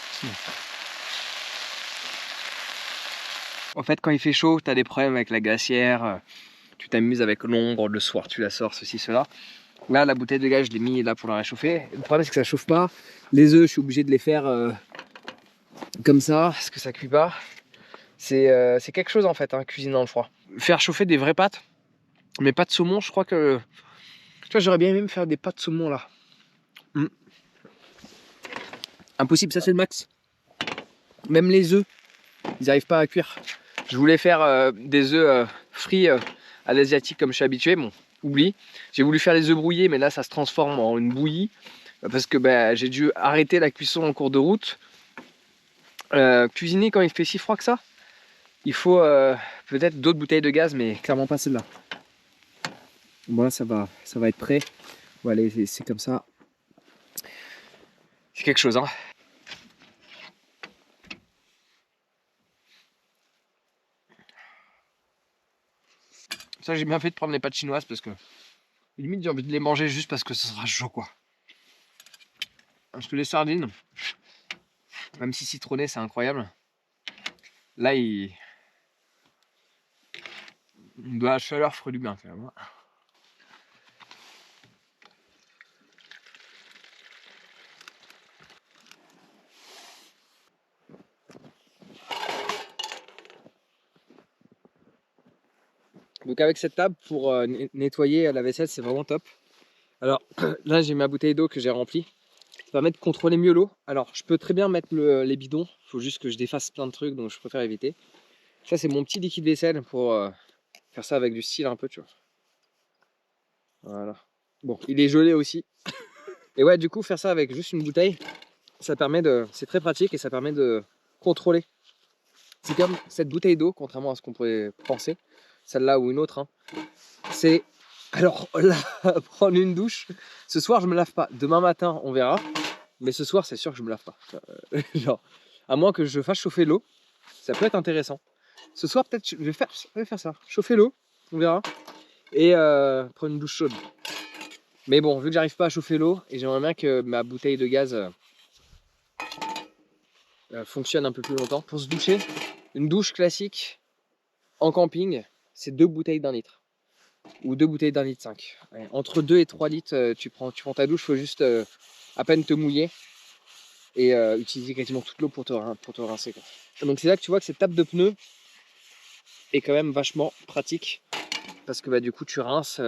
En fait, quand il fait chaud, tu as des problèmes avec la glacière, tu t'amuses avec l'ombre, le soir tu la sors, ceci, cela. Là, la bouteille de gaz, je l'ai mis là pour la réchauffer. Le problème, c'est que ça chauffe pas. Les œufs, je suis obligé de les faire comme ça, parce que ça cuit pas. C'est quelque chose en fait, hein, cuisiner dans le froid. Faire chauffer des vraies pâtes, mes pâtes saumon, je crois que... Tu vois, j'aurais bien aimé me faire des pâtes saumon là. Impossible, ça c'est le max. Même les œufs, ils n'arrivent pas à cuire. Je voulais faire des œufs frits à l'asiatique comme je suis habitué. Bon, oublie. J'ai voulu faire les œufs brouillés, mais là ça se transforme en une bouillie. Parce que bah, j'ai dû arrêter la cuisson en cours de route. Cuisiner quand il fait si froid que ça, il faut peut-être d'autres bouteilles de gaz, mais clairement pas celle-là. Bon là ça va être prêt. On va aller, c'est comme ça. C'est quelque chose, hein. Ça j'ai bien fait de prendre les pâtes chinoises parce que limite j'ai envie de les manger juste parce que ce sera chaud quoi. Parce que les sardines, même si citronné c'est incroyable, là de la chaleur ferait du bien quand même. Donc avec cette table pour nettoyer la vaisselle, c'est vraiment top. Alors là j'ai ma bouteille d'eau que j'ai remplie. Ça permet de contrôler mieux l'eau. Alors je peux très bien mettre les bidons, il faut juste que je défasse plein de trucs, donc je préfère éviter. Ça c'est mon petit liquide vaisselle pour faire ça avec du style un peu, tu vois. Voilà. Bon, il est gelé aussi. Et ouais, du coup faire ça avec juste une bouteille, ça permet de... C'est très pratique et ça permet de contrôler. C'est comme cette bouteille d'eau, contrairement à ce qu'on pourrait penser, celle-là ou une autre, hein. C'est... Alors là, prendre une douche, ce soir je me lave pas. Demain matin on verra, mais ce soir c'est sûr que je me lave pas. Genre, à moins que je fasse chauffer l'eau, ça peut être intéressant. Ce soir peut-être je vais faire ça, chauffer l'eau, on verra, et prendre une douche chaude. Mais bon, vu que j'arrive pas à chauffer l'eau, et j'aimerais bien que ma bouteille de gaz fonctionne un peu plus longtemps, pour se doucher, une douche classique en camping, c'est 2 bouteilles d'1 litre. Ou 2 bouteilles d'1,5 litre. Ouais, entre 2 et 3 litres, tu prends ta douche, il faut juste à peine te mouiller et utiliser quasiment toute l'eau pour te rincer, quoi. Donc c'est là que tu vois que cette table de pneus est quand même vachement pratique parce que bah, du coup tu rinces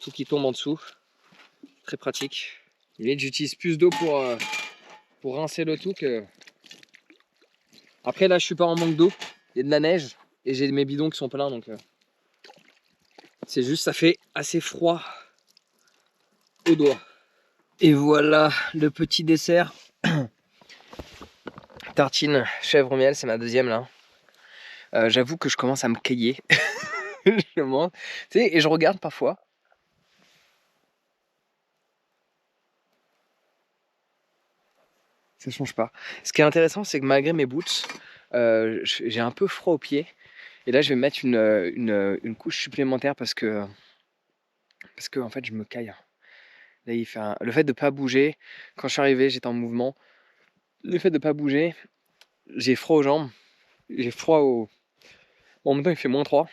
tout qui tombe en dessous. Très pratique. Limite j'utilise plus d'eau pour rincer le tout que... Après là je suis pas en manque d'eau, il y a de la neige et j'ai mes bidons qui sont pleins, donc c'est juste ça fait assez froid aux doigts. Et voilà le petit dessert. Tartine chèvre miel, c'est ma deuxième là. J'avoue que je commence à me cailler. Je mange, tu sais, et je regarde parfois. Ça change pas. Ce qui est intéressant, c'est que malgré mes boots, j'ai un peu froid aux pieds. Et là, je vais mettre une couche supplémentaire parce que en fait, je me caille. Là, le fait de pas bouger, quand je suis arrivé, j'étais en mouvement. Le fait de pas bouger, j'ai froid aux jambes, j'ai froid au... Bon, en même temps, il fait -3.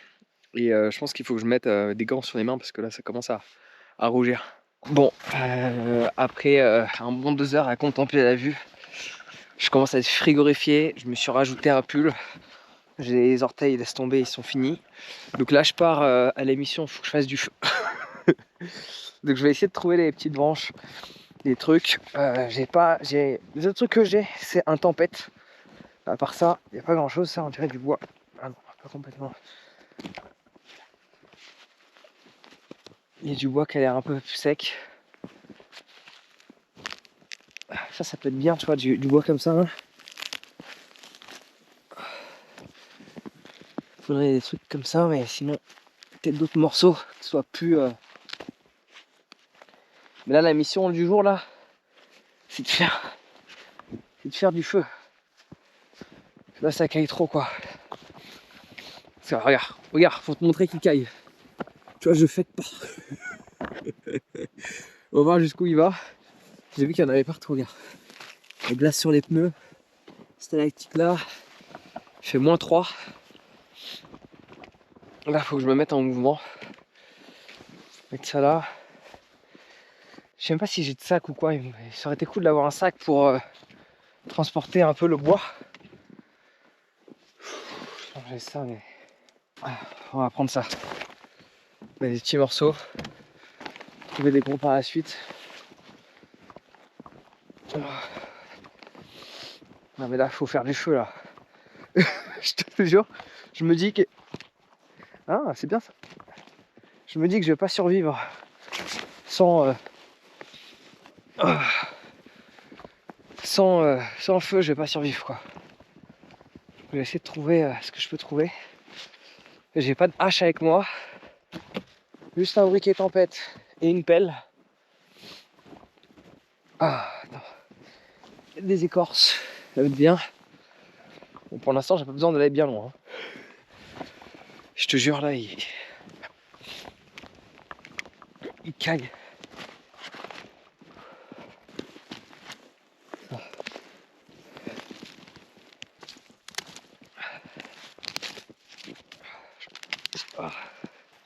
Et je pense qu'il faut que je mette des gants sur les mains parce que là, ça commence à rougir. Bon, après un bon 2 heures à contempler la vue, je commence à être frigorifié. Je me suis rajouté un pull. J'ai les orteils, laisse tomber, ils sont finis. Donc là, je pars à l'émission, il faut que je fasse du feu. Donc je vais essayer de trouver les petites branches, des trucs. Les autres trucs que j'ai, c'est un tempête. À part ça, il n'y a pas grand chose. Ça, on dirait du bois. Ah non, pas complètement. Il y a du bois qui a l'air un peu sec. Ça peut être bien, tu vois, du bois comme ça. Hein. faudrait des trucs comme ça, mais sinon, peut-être d'autres morceaux qui soient plus. Mais là, la mission du jour, là, c'est de faire du feu. Là, ça caille trop, quoi. Parce que, regarde, faut te montrer qu'il caille. Tu vois, je fête pas. On va voir jusqu'où il va. J'ai vu qu'il y en avait partout, regarde. La glace sur les pneus. Stalactite là. Il fait -3. Là, faut que je me mette en mouvement. Mettre ça là. Je sais même pas si j'ai de sac ou quoi. Ça aurait été cool d'avoir un sac pour transporter un peu le bois. J'ai ça, mais on va prendre ça. Des petits morceaux. Trouver des gros par la suite. Non mais là, faut faire du feu là. Je te jure, je me dis que... Ah, c'est bien ça. Je me dis que je vais pas survivre sans... sans feu, je vais pas survivre quoi. Je vais essayer de trouver ce que je peux trouver. J'ai pas de hache avec moi. Juste un briquet tempête et une pelle. Ah, attends. Des écorces, ça va être bien. Bon, pour l'instant, j'ai pas besoin d'aller bien loin. Je te jure, là, il caille.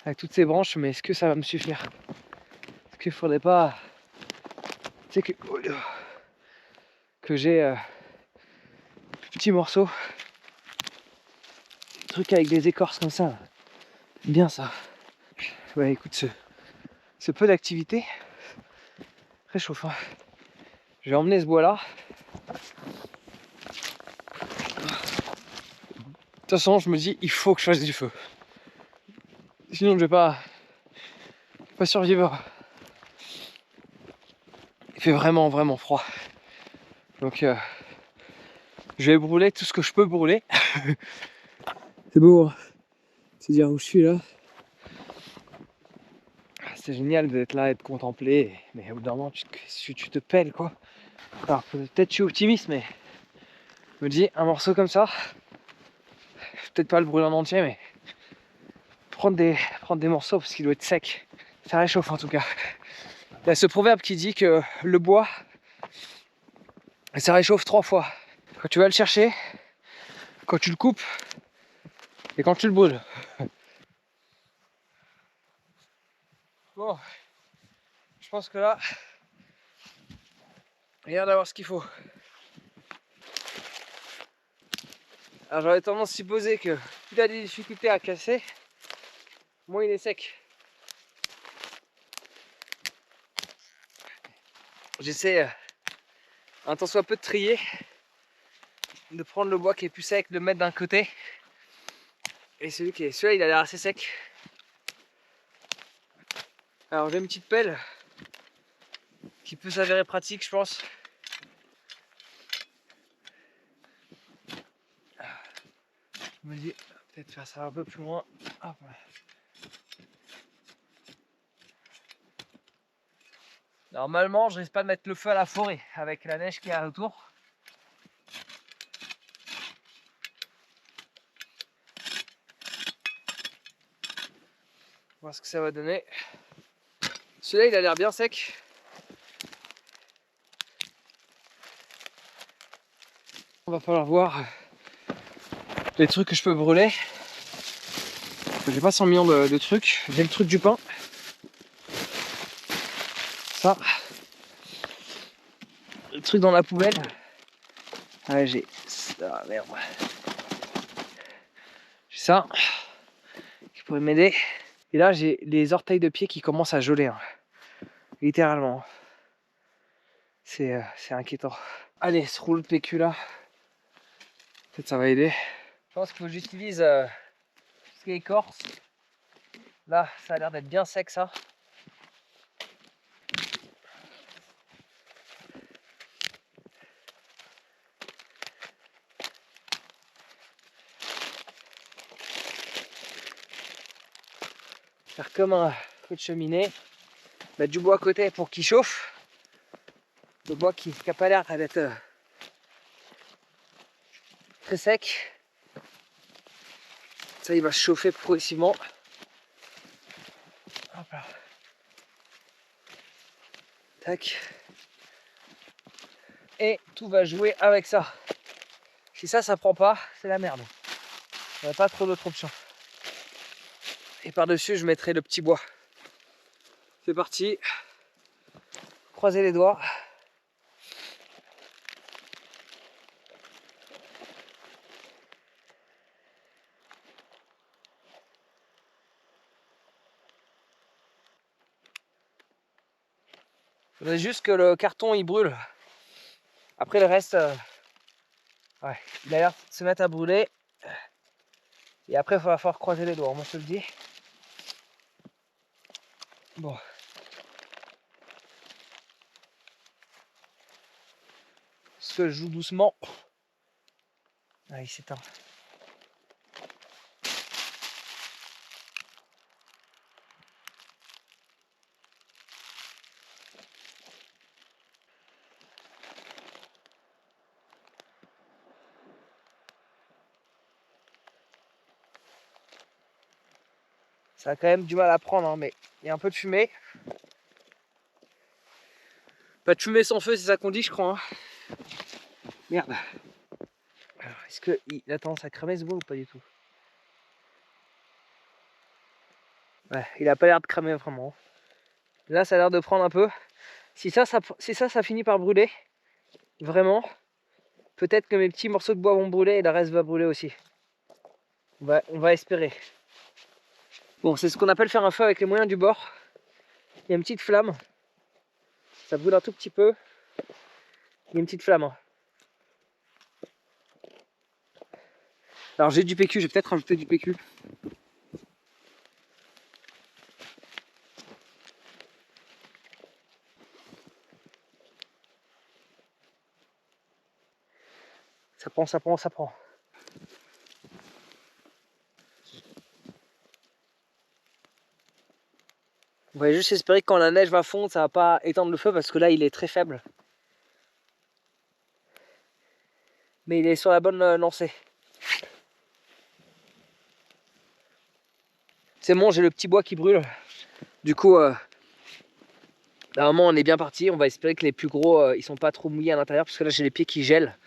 Avec toutes ces branches, mais est-ce que ça va me suffire? Est-ce qu'il faudrait pas... Tu sais que j'ai petits morceaux. Truc avec des écorces comme ça. Bien ça. Ouais, écoute, ce peu d'activité réchauffe. Hein. Je vais emmener ce bois là. De toute façon, je me dis, il faut que je fasse du feu. Sinon, je vais pas survivre. Il fait vraiment, vraiment froid. Donc, je vais brûler tout ce que je peux brûler. C'est beau, c'est dire où je suis là. C'est génial d'être là et de contempler, mais au bout d'un moment, tu te pèles quoi. Alors, peut-être je suis optimiste, mais je me dis, un morceau comme ça, peut-être pas le brûler en entier, mais prendre des morceaux parce qu'il doit être sec. Ça réchauffe en tout cas. Il y a ce proverbe qui dit que le bois, ça réchauffe 3 fois. Quand tu vas le chercher, quand tu le coupes et quand tu le brûles. Bon, je pense que là, il y a d'avoir ce qu'il faut. Alors j'aurais tendance à supposer que plus il a des difficultés à casser, moins il est sec. J'essaie un tant soit peu de trier, de prendre le bois qui est plus sec, de le mettre d'un côté, et celui-là il a l'air assez sec. Alors j'ai une petite pelle qui peut s'avérer pratique, je pense. Je me dis peut-être faire ça un peu plus loin. Hop. Normalement, je risque pas de mettre le feu à la forêt avec la neige qu'il y a autour. On va voir ce que ça va donner. Celui-là, il a l'air bien sec. On va falloir voir les trucs que je peux brûler. J'ai pas 100 millions de trucs. J'ai le truc du pain. Ça. Le truc dans la poubelle. Ah, j'ai ça, merde. J'ai ça qui pourrait m'aider. Et là, j'ai les orteils de pied qui commencent à geler. Hein. Littéralement. C'est inquiétant. Allez, ce rouleau de PQ là. Peut-être ça va aider. Je pense qu'il faut que j'utilise ce qui est écorce. Là, ça a l'air d'être bien sec ça. faire comme un feu de cheminée, mettre du bois à côté pour qu'il chauffe. Le bois qui n'a pas l'air d'être très sec. Ça, il va se chauffer progressivement. Hop là. Tac. Et tout va jouer avec ça. Si ça prend pas, c'est la merde. Il n'y a pas trop d'autres options. Et par-dessus, je mettrai le petit bois. C'est parti. Croisez les doigts. Il faudrait juste que le carton il brûle. Après le reste, ouais, il a l'air de se mettre à brûler. Et après, il va falloir croiser les doigts, moi je te le dis. Bon. Ce que je joue doucement. Ah, il s'éteint. Ça a quand même du mal à prendre, hein, mais il y a un peu de fumée. Pas de fumée sans feu, c'est ça qu'on dit, je crois. Hein. Merde. Est-ce qu'il a tendance à cramer ce bois ou pas du tout? Ouais, il a pas l'air de cramer vraiment. Là, ça a l'air de prendre un peu. Si ça finit par brûler, vraiment, peut-être que mes petits morceaux de bois vont brûler et le reste va brûler aussi. On va espérer. Bon, c'est ce qu'on appelle faire un feu avec les moyens du bord. Il y a une petite flamme. Ça brûle un tout petit peu. Il y a une petite flamme. Hein. Alors j'ai du PQ, je vais peut-être rajouter du PQ. Ça prend, ça prend, ça prend. On va juste espérer que quand la neige va fondre, ça va pas éteindre le feu parce que là il est très faible. Mais il est sur la bonne lancée. C'est bon, j'ai le petit bois qui brûle. Du coup, normalement on est bien parti. On va espérer que les plus gros, ils sont pas trop mouillés à l'intérieur parce que là j'ai les pieds qui gèlent.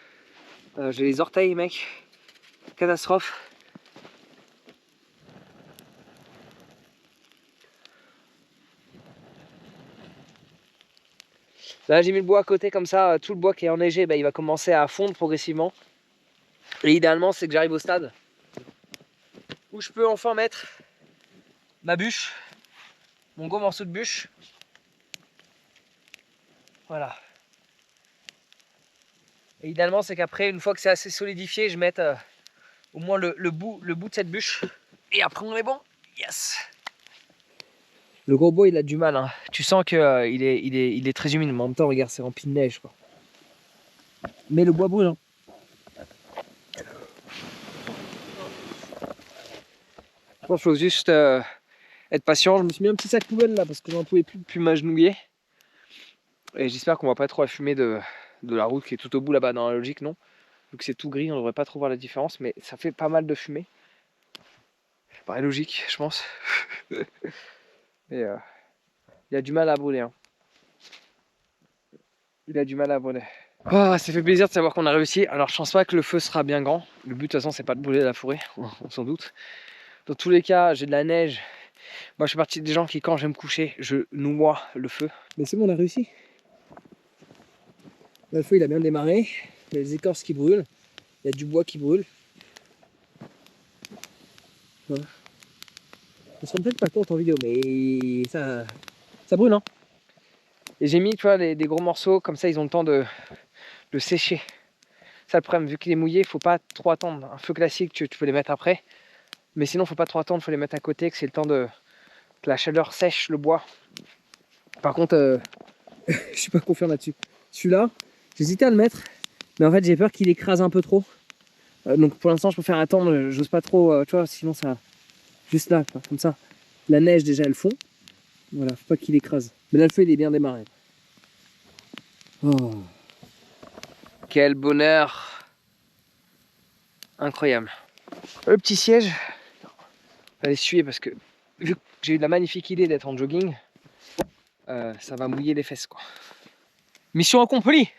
J'ai les orteils, mec. Catastrophe. Là j'ai mis le bois à côté comme ça, tout le bois qui est enneigé, bah, il va commencer à fondre progressivement. Et idéalement c'est que j'arrive au stade où je peux enfin mettre ma bûche, mon gros morceau de bûche. Voilà. Et idéalement c'est qu'après, une fois que c'est assez solidifié, je mette au moins le bout de cette bûche. Et après on est bon. Yes. Le gros bois il a du mal, hein. Tu sens qu'il il est très humide, mais en même temps regarde c'est rempli de neige quoi. Mais le bois brûle hein. Je pense qu'il faut juste être patient. Je me suis mis un petit sac poubelle là parce que j'en pouvais plus depuis m'agenouiller. Et j'espère qu'on va pas trop fumer de la route qui est tout au bout là-bas. Dans la logique non. Vu que c'est tout gris, on devrait pas trop voir la différence, mais ça fait pas mal de fumée. Ça paraît logique, je pense. Mais il a du mal à brûler. Hein. Il a du mal à brûler. Oh, ça fait plaisir de savoir qu'on a réussi. Alors je pense pas que le feu sera bien grand. Le but de toute façon c'est pas de brûler la forêt, on s'en doute. Dans tous les cas, j'ai de la neige. Moi je suis partie des gens qui quand je vais me coucher, je noie le feu. Mais c'est bon, on a réussi. Là, le feu il a bien démarré. Il y a les écorces qui brûlent. Il y a du bois qui brûle. Voilà. On se rend peut-être pas compte en vidéo, mais ça brûle hein. Et j'ai mis tu vois, des gros morceaux, comme ça ils ont le temps de sécher. Ça le problème, vu qu'il est mouillé, il faut pas trop attendre. Un feu classique, tu peux les mettre après. Mais sinon, faut pas trop attendre, faut les mettre à côté, que c'est le temps que la chaleur sèche le bois. Par contre, je suis pas confiant là-dessus. Celui-là, j'hésitais à le mettre, mais en fait j'ai peur qu'il écrase un peu trop. Donc pour l'instant je préfère attendre, j'ose pas trop, tu vois, sinon ça... Juste là, quoi, comme ça. La neige déjà elle fond. Voilà, faut pas qu'il écrase. Mais là le feu il est bien démarré. Oh. Quel bonheur. Incroyable. Le petit siège, je vais l'essuyer parce que vu que j'ai eu la magnifique idée d'être en jogging, ça va mouiller les fesses quoi. Mission accomplie.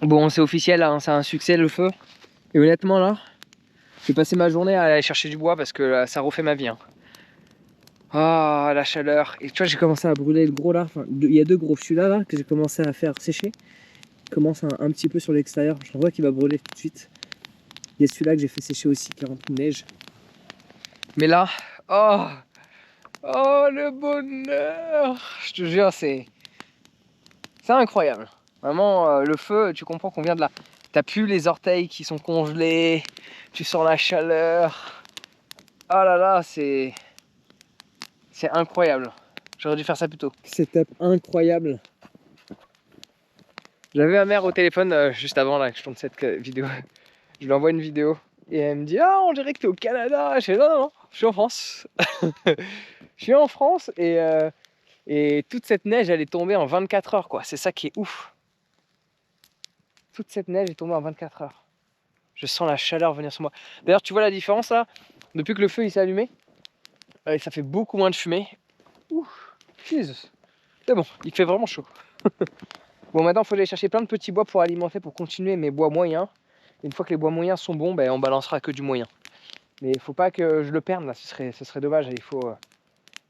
Bon c'est officiel là, hein, c'est un succès le feu. Et honnêtement là, j'ai passé ma journée à aller chercher du bois parce que là, ça refait ma vie. Hein. Ah la chaleur. Et tu vois j'ai commencé à brûler le gros là. Enfin, il y a deux gros. Celui-là là, que j'ai commencé à faire sécher. Il commence un petit peu sur l'extérieur. Je vois qu'il va brûler tout de suite. Il y a celui-là que j'ai fait sécher aussi qui rentre de neige. Mais là, oh, oh le bonheur. Je te jure c'est incroyable. Vraiment le feu, tu comprends qu'on vient de là. T'as plus les orteils qui sont congelés. Tu sens la chaleur. Oh là là, c'est incroyable. J'aurais dû faire ça plus tôt. Setup incroyable. J'avais ma mère au téléphone juste avant là que je tourne cette vidéo. Je lui envoie une vidéo et elle me dit ah on dirait que t'es au Canada. Je fais non non non, je suis en France. Je suis en France et toute cette neige elle est tombée en 24 heures quoi. C'est ça qui est ouf. Toute cette neige est tombée en 24 heures. Je sens la chaleur venir sur moi. D'ailleurs tu vois la différence là. Depuis que le feu il s'est allumé, ça fait beaucoup moins de fumée. Ouh, Jesus. C'est bon, il fait vraiment chaud. Bon maintenant il faut aller chercher plein de petits bois pour alimenter, pour continuer mes bois moyens. Et une fois que les bois moyens sont bons, ben, on balancera que du moyen. Mais il faut pas que je le perde là, ce serait dommage.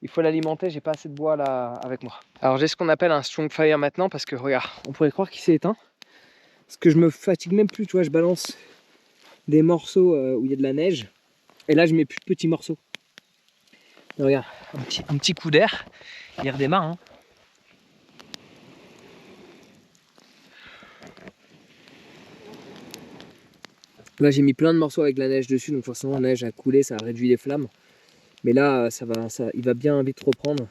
Il faut l'alimenter, j'ai pas assez de bois là avec moi. Alors j'ai ce qu'on appelle un strong fire maintenant parce que regarde, on pourrait croire qu'il s'est éteint. Parce que je me fatigue même plus, tu vois, je balance des morceaux où il y a de la neige. Et là je mets plus de petits morceaux. Et regarde, un petit coup d'air, il redémarre. Hein. Là j'ai mis plein de morceaux avec la neige dessus, donc forcément la neige a coulé, ça a réduit les flammes. Mais là il va bien vite reprendre.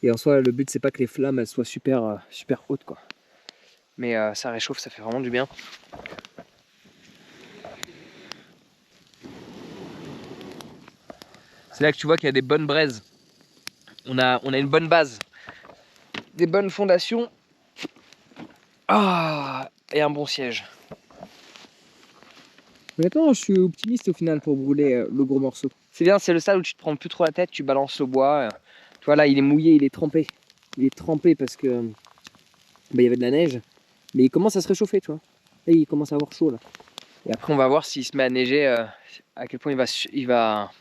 Et en soi le but c'est pas que les flammes elles soient super hautes quoi. Mais ça réchauffe, ça fait vraiment du bien. C'est là que tu vois qu'il y a des bonnes braises. On a une bonne base. Des bonnes fondations. Ah, et un bon siège. Maintenant, je suis optimiste au final pour brûler le gros morceau. C'est bien, c'est le stade où tu te prends plus trop la tête, tu balances le bois. Tu vois là, il est mouillé, il est trempé. Il est trempé parce que bah, il y avait de la neige. Mais il commence à se réchauffer, tu vois. Là, il commence à avoir chaud là. Et après, on va voir s'il se met à neiger, à quel point il va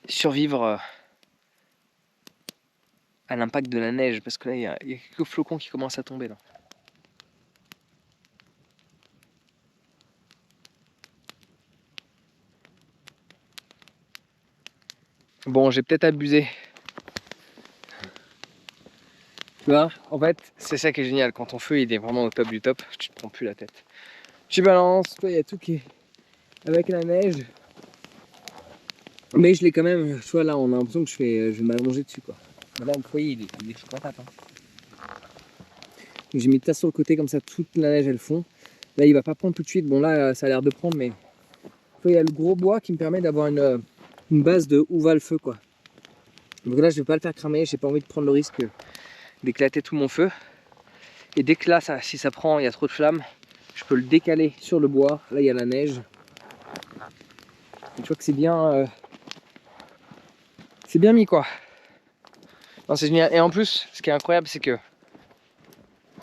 survivre à l'impact de la neige. Parce que là, il y a quelques flocons qui commencent à tomber là. Bon, j'ai peut-être abusé. Tu vois, en fait, c'est ça qui est génial. Quand ton feu il est vraiment au top du top, tu te prends plus la tête. Tu balances, toi, il y a tout qui est avec la neige. Mais je l'ai quand même, tu vois, là, on a l'impression que je vais m'allonger dessus, quoi. Là, le foyer, il est chaud patate. Hein. J'ai mis le tas sur le côté, comme ça, toute la neige, elle fond. Là, il va pas prendre tout de suite. Bon, là, ça a l'air de prendre, mais il y a le gros bois qui me permet d'avoir une base de où va le feu, quoi. Donc là, je vais pas le faire cramer. J'ai pas envie de prendre le risque d'éclater tout mon feu. Et dès que là, si ça prend, il y a trop de flammes, je peux le décaler sur le bois. Là, il y a la neige. Et tu vois que c'est bien mis, quoi. Non, c'est génial. Et en plus, ce qui est incroyable, c'est que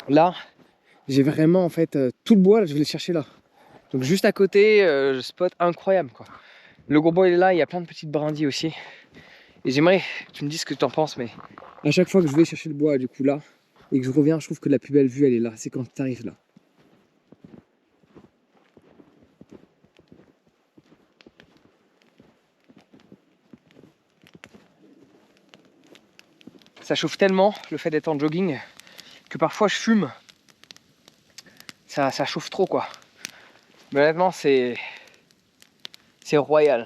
là, j'ai vraiment, en fait, tout le bois, là, je vais le chercher là. Donc juste à côté, spot incroyable, quoi. Le gros bois, il est là. Il y a plein de petites brindilles aussi. Et j'aimerais que tu me dises ce que tu en penses, mais à chaque fois que je vais chercher le bois, du coup, là, et que je reviens, je trouve que la plus belle vue, elle est là. C'est quand tu arrives là. Ça chauffe tellement, le fait d'être en jogging, que parfois je fume. Ça chauffe trop, quoi. Mais honnêtement, c'est royal.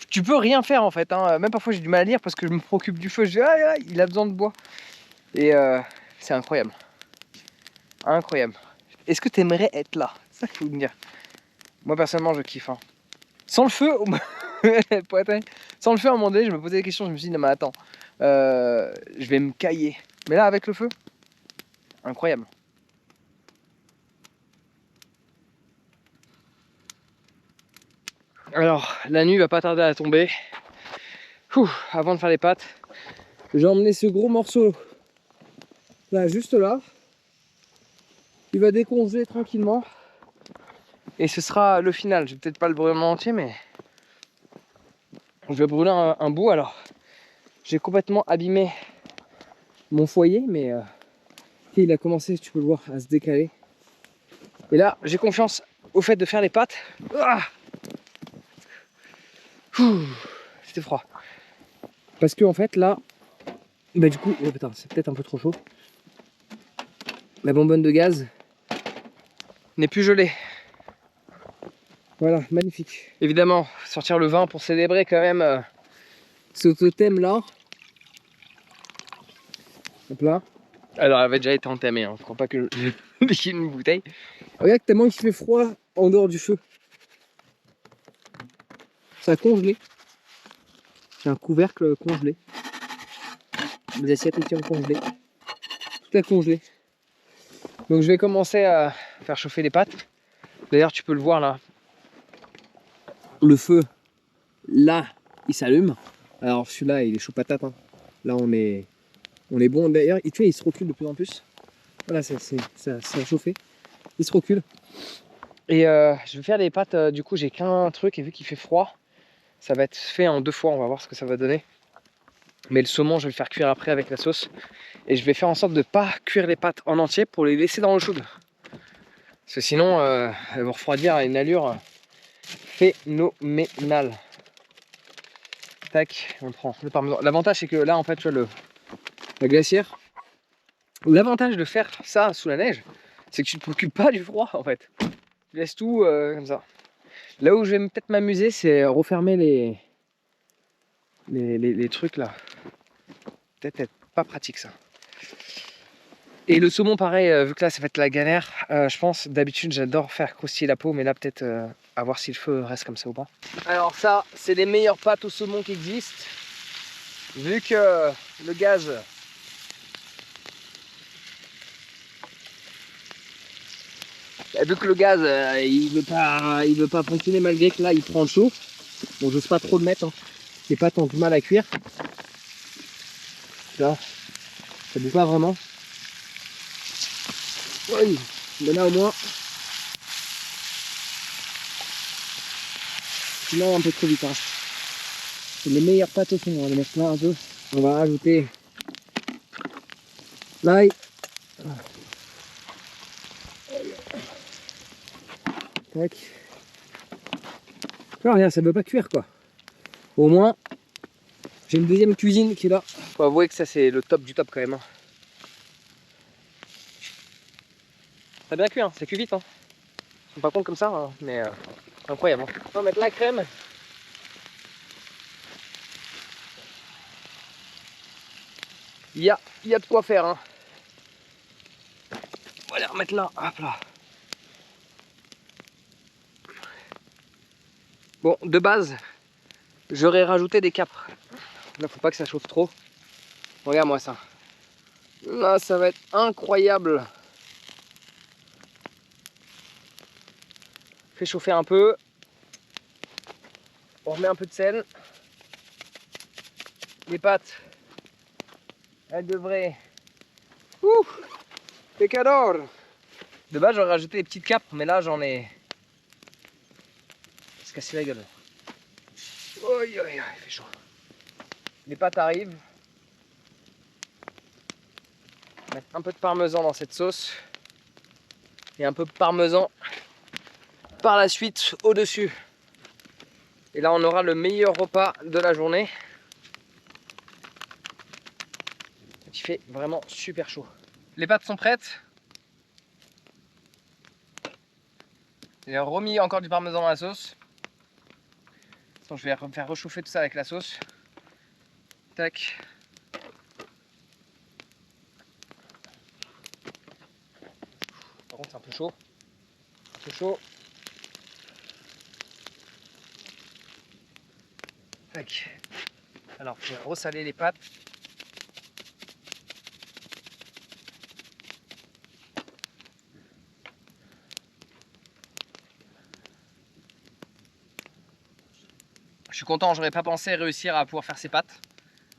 Tu peux rien faire, en fait. Hein. Même parfois, j'ai du mal à lire parce que je me préoccupe du feu. Je dis, ah, il a besoin de bois. Et c'est incroyable. Incroyable. Est-ce que tu aimerais être là? C'est ça qu'il faut me dire. Moi, personnellement, je kiffe. Hein. Sans le feu, pour être honnête, Sans le feu, à un moment donné, je me posais des questions. Je me suis dit, non, mais attends, je vais me cailler. Mais là, avec le feu, incroyable. Alors, la nuit va pas tarder à tomber. Avant de faire les pâtes, j'ai emmené ce gros morceau là, juste là. Il va décongeler tranquillement. Et ce sera le final. Je vais peut-être pas le brûler en entier, mais je vais brûler un bout. Alors, j'ai complètement abîmé mon foyer, mais il a commencé, tu peux le voir, à se décaler. Et là, j'ai confiance au fait de faire les pâtes. C'était froid. Parce que en fait là, bah du coup, oh putain, c'est peut-être un peu trop chaud. La bonbonne de gaz n'est plus gelée. Voilà, magnifique. Évidemment, sortir le vin pour célébrer quand même ce totem là. Hop là. Alors, elle avait déjà été entamée, hein. Je crois pas que j'ai liquide une bouteille. Regarde tellement il fait froid en dehors du feu. Ça a congelé. J'ai un couvercle congelé. Les assiettes étaient congelées. Tout a congelé. Donc je vais commencer à faire chauffer les pâtes. D'ailleurs, tu peux le voir là. Le feu, là, il s'allume. Alors celui-là, il est chaud patate, hein. Là, on est bon. D'ailleurs, tu vois, il se recule de plus en plus. Voilà, ça a chauffé. Il se recule. Et je vais faire les pâtes. Du coup, j'ai qu'un truc. Et vu qu'il fait froid, ça va être fait en 2 fois. On va voir ce que ça va donner. Mais le saumon, je vais le faire cuire après avec la sauce. Et je vais faire en sorte de ne pas cuire les pâtes en entier pour les laisser dans l'eau chaude. Parce que sinon, elles vont refroidir à une allure phénoménale. Tac, on prend le parmesan. L'avantage, c'est que là, en fait, tu vois, la glacière. L'avantage de faire ça sous la neige, c'est que tu ne te préoccupes pas du froid, en fait. Tu laisses tout comme ça. Là où je vais peut-être m'amuser, c'est refermer les trucs là. Peut-être être pas pratique ça. Et le saumon, pareil, vu que là, ça va être la galère, je pense, d'habitude, j'adore faire croustiller la peau, mais là, peut-être à voir si le feu reste comme ça ou pas. Alors ça, c'est les meilleures pâtes au saumon qui existent. Vu que le gaz... Vu que le gaz, il veut pas fonctionner malgré que là, il prend chaud. Bon, j'ose pas trop le mettre, hein. Les pâtes ont du mal à cuire. Là, ça bouge pas vraiment. Oui, mais là au moins. Sinon, un peu trop vite, hein. C'est les meilleures pâtes au fond, on va les mettre là un peu. On va rajouter l'ail. Tac. Alors, regarde, ça veut pas cuire quoi. Au moins, j'ai une deuxième cuisine qui est là. Faut avouer que ça c'est le top du top quand même, hein. Ça a bien cuit, hein. Ça cuit vite, hein. Je me rends pas compte comme ça, hein, mais incroyable, hein. On va mettre la crème. Il y a de quoi faire, hein. On va les remettre là, hop là. Bon, de base, j'aurais rajouté des capres. Là, faut pas que ça chauffe trop. Regarde-moi ça. Là, ça va être incroyable. Fais chauffer un peu. On remet un peu de sel. Les pâtes, elles devraient... Ouh, pecador. De base, j'aurais rajouté des petites capres, mais là, j'en ai... se casser la gueule. Oi, oi, oi, il fait chaud. Les pâtes arrivent. Mettre un peu de parmesan dans cette sauce. Et un peu de parmesan par la suite au-dessus. Et là, on aura le meilleur repas de la journée. Il fait vraiment super chaud. Les pâtes sont prêtes. J'ai remis encore du parmesan dans la sauce. Donc, je vais faire réchauffer tout ça avec la sauce. Tac. Par contre, c'est un peu chaud. C'est chaud. Tac. Alors, je vais ressaler les pâtes. Je suis content, j'aurais pas pensé réussir à pouvoir faire ces pâtes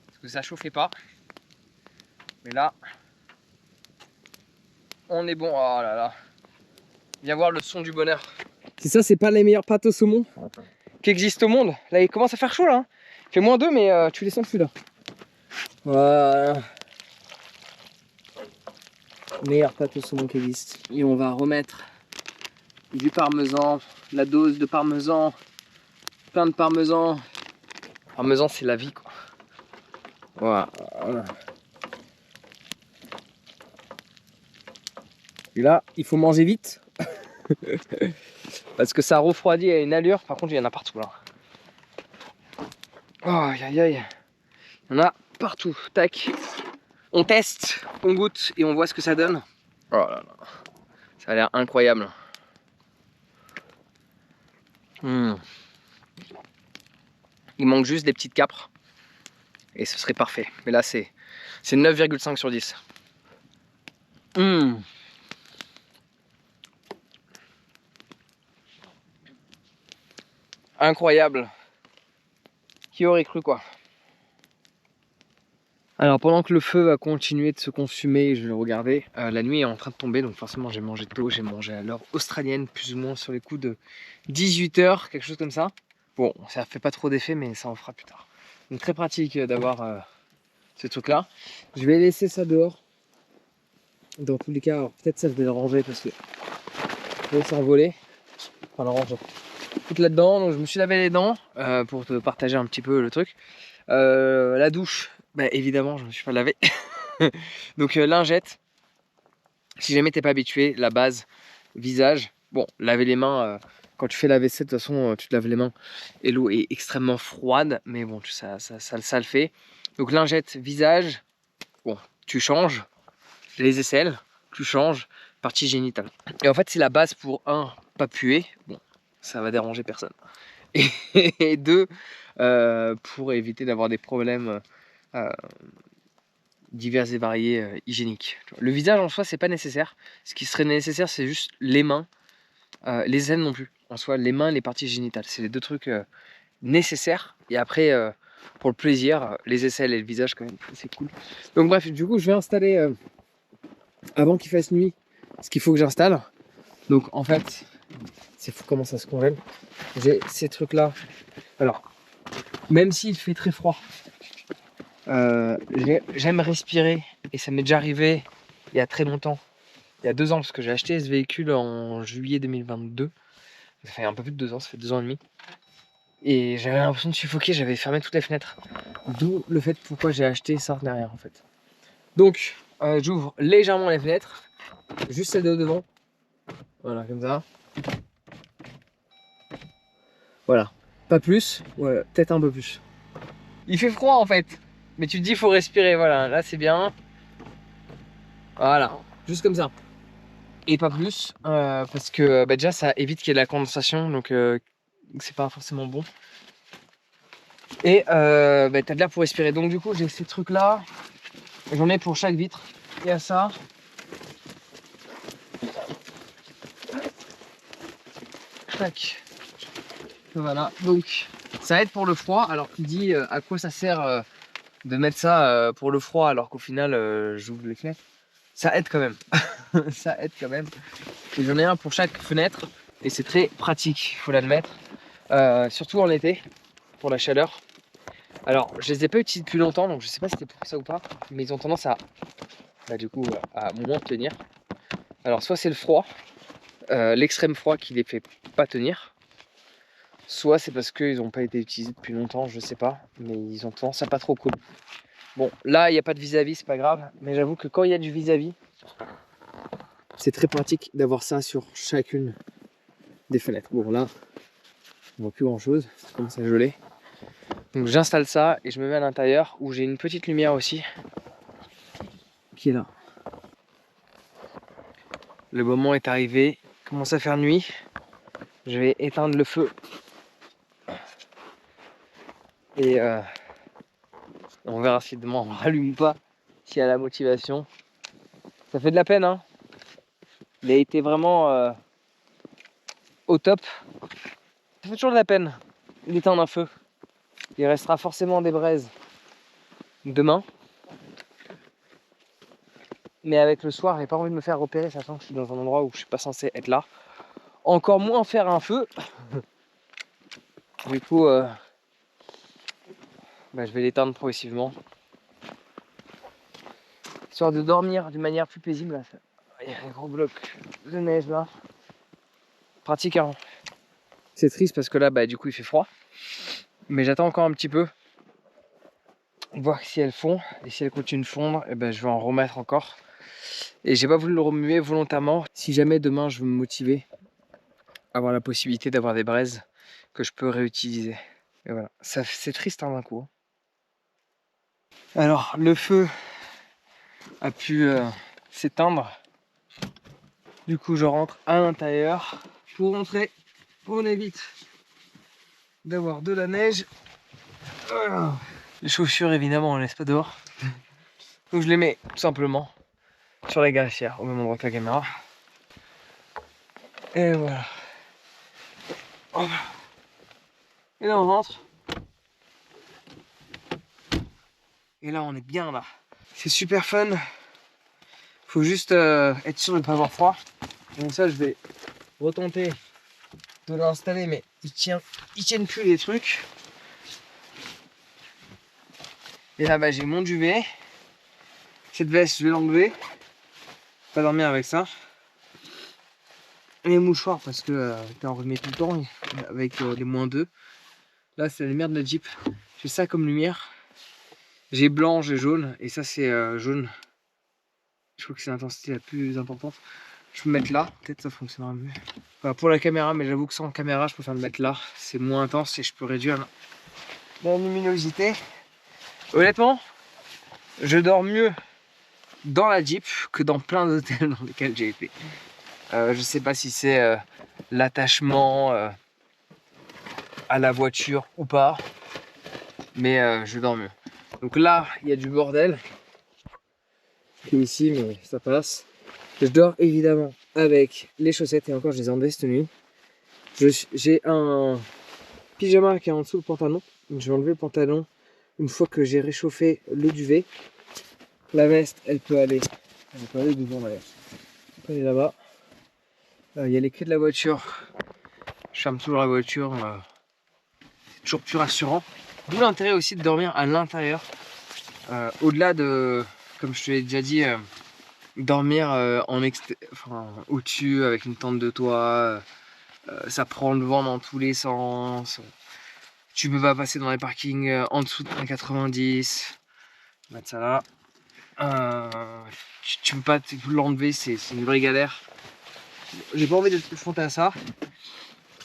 parce que ça chauffait pas. Mais là, on est bon. Oh là là. Viens voir le son du bonheur. Si ça, c'est pas les meilleures pâtes au saumon qui existent au monde. Là, il commence à faire chaud là. Hein. Il fait -2, mais tu les sens plus là. Voilà. Meilleure pâte au saumon qui existe. Et on va remettre du parmesan, la dose de parmesan, plein de parmesan. Parmesan, c'est la vie quoi. Voilà. Et là, il faut manger vite. Parce que ça refroidit à une allure. Par contre, il y en a partout là. Oh, aïe aïe aïe. Il y en a partout. Tac. On teste, on goûte et on voit ce que ça donne. Oh là là. Ça a l'air incroyable. Il manque juste des petites capres. Et ce serait parfait. Mais là, c'est 9,5 sur 10. Incroyable. Qui aurait cru quoi? Alors pendant que le feu va continuer de se consumer, je vais regarder, la nuit est en train de tomber, donc forcément j'ai mangé tôt, j'ai mangé à l'heure australienne, plus ou moins sur les coups de 18 h, quelque chose comme ça. Bon, ça fait pas trop d'effet, mais ça en fera plus tard. Donc très pratique d'avoir ce truc là. Je vais laisser ça dehors. Dans tous les cas, peut-être ça je vais le ranger parce que je vais s'envoler. Enfin le ranger. Tout là-dedans, donc je me suis lavé les dents pour te partager un petit peu le truc. La douche, bah, évidemment je me suis pas lavé. Donc lingette, si jamais t'es pas habitué, la base, visage, bon, laver les mains, quand tu fais la vaisselle, de toute façon, tu te laves les mains et l'eau est extrêmement froide, mais bon, ça le fait. Donc lingette, visage, bon, tu changes, les aisselles, tu changes, partie génitale. Et en fait, c'est la base pour pas puer, bon, ça va déranger personne. Et deux, pour éviter d'avoir des problèmes divers et variés hygiéniques. Le visage en soi c'est pas nécessaire. Ce qui serait nécessaire c'est juste les mains, les aines non plus. En soi les mains et les parties génitales. C'est les deux trucs nécessaires. Et après pour le plaisir, les aisselles et le visage quand même, c'est cool. Donc bref, du coup je vais installer avant qu'il fasse nuit ce qu'il faut que j'installe. Donc en fait, c'est fou comment ça se congèle. J'ai ces trucs là. Alors, même s'il fait très froid, j'aime respirer et ça m'est déjà arrivé il y a très longtemps, il y a 2 ans, parce que j'ai acheté ce véhicule en juillet 2022. Ça fait un peu plus de 2 ans, ça fait 2 ans et demi. Et j'avais l'impression de suffoquer, j'avais fermé toutes les fenêtres. D'où le fait pourquoi j'ai acheté ça derrière en fait. Donc j'ouvre légèrement les fenêtres, juste celle de devant. Voilà, comme ça. Voilà, pas plus, ouais, peut-être un peu plus. Il fait froid en fait, mais tu te dis il faut respirer, voilà, là c'est bien. Voilà, juste comme ça. Et pas plus, parce que déjà ça évite qu'il y ait de la condensation, donc c'est pas forcément bon. Et t'as de l'air pour respirer. Donc du coup j'ai ces trucs là, j'en ai pour chaque vitre. Il y a ça. Tac. Voilà, donc ça aide pour le froid. Alors tu dis à quoi ça sert de mettre ça pour le froid alors qu'au final j'ouvre les fenêtres. Ça aide quand même. Ça aide quand même. Et j'en ai un pour chaque fenêtre et c'est très pratique, il faut l'admettre. Surtout en été, pour la chaleur. Alors je les ai pas utilisés depuis longtemps, donc je sais pas si c'était pour ça ou pas, mais ils ont tendance à du coup à moins tenir. Alors soit c'est le froid, l'extrême froid qui les fait pas tenir, soit c'est parce qu'ils n'ont pas été utilisés depuis longtemps, je sais pas, mais ils ont tendance à pas trop cool. Bon là il n'y a pas de vis-à-vis, c'est pas grave, mais j'avoue que quand il y a du vis-à-vis, c'est très pratique d'avoir ça sur chacune des fenêtres. Bon là on voit plus grand chose, ça commence à geler. Donc j'installe ça et je me mets à l'intérieur où j'ai une petite lumière aussi qui est là. Le moment est arrivé, il commence à faire nuit. Je vais éteindre le feu. Et on verra si demain on rallume ou pas, s'il y a la motivation. Ça fait de la peine, hein. Il a été vraiment au top. Ça fait toujours de la peine d'éteindre un feu. Il restera forcément des braises demain. Mais avec le soir, j'ai pas envie de me faire repérer, sachant que je suis dans un endroit où je suis pas censé être là. Encore moins faire un feu. Du coup, je vais l'éteindre progressivement. Histoire de dormir d'une manière plus paisible. Là. Il y a un gros bloc de neige là. Pratique, hein. C'est triste parce que là, du coup, il fait froid. Mais j'attends encore un petit peu. Voir si elles fondent. Et si elles continuent de fondre, je vais en remettre encore. Et j'ai pas voulu le remuer volontairement. Si jamais demain je veux me motiver, avoir la possibilité d'avoir des braises que je peux réutiliser. Et voilà, c'est triste, hein, d'un coup. Alors le feu a pu s'éteindre. Du coup je rentre à l'intérieur. Pour rentrer, on évite d'avoir de la neige. Voilà. Les chaussures évidemment on les laisse pas dehors. Donc je les mets tout simplement sur la glacière au même endroit que la caméra. Et voilà. Et là on rentre. Et là on est bien là. C'est super fun. Faut juste être sûr de ne pas avoir froid. Donc ça je vais retenter de l'installer, mais ils tiennent plus les trucs. Et là j'ai mon duvet. Cette veste je vais l'enlever. Pas dormir avec ça. Et les mouchoirs parce que t'en remets tout le temps avec les -2. Là c'est la lumière de la Jeep. J'ai ça comme lumière. J'ai blanc, j'ai jaune. Et ça c'est jaune. Je crois que c'est l'intensité la plus importante. Je peux me mettre là, peut-être ça fonctionnera mieux. Enfin, pour la caméra, mais j'avoue que sans caméra, je préfère le mettre là. C'est moins intense et je peux réduire la luminosité. Honnêtement, je dors mieux dans la Jeep que dans plein d'hôtels dans lesquels j'ai été. Je sais pas si c'est l'attachement à la voiture ou pas, mais je dors mieux. Donc là, il y a du bordel qui est ici, mais ça passe. Je dors évidemment avec les chaussettes et encore je les ai enlevées cette nuit. J'ai un pyjama qui est en dessous le pantalon. Donc je vais enlever le pantalon une fois que j'ai réchauffé le duvet. La veste, elle peut aller devant d'ailleurs. Elle peut aller là-bas. Il y a les clés de la voiture. Je ferme toujours la voiture. C'est toujours plus rassurant. D'où l'intérêt aussi de dormir à l'intérieur. Au-delà de, comme je te l'ai déjà dit, dormir au-dessus avec une tente de toit. Ça prend le vent dans tous les sens. Tu peux pas passer dans les parkings en dessous de 1,90. Mettre ça là. Tu peux pas l'enlever, c'est une vraie galère. J'ai pas envie d'être confronté à ça.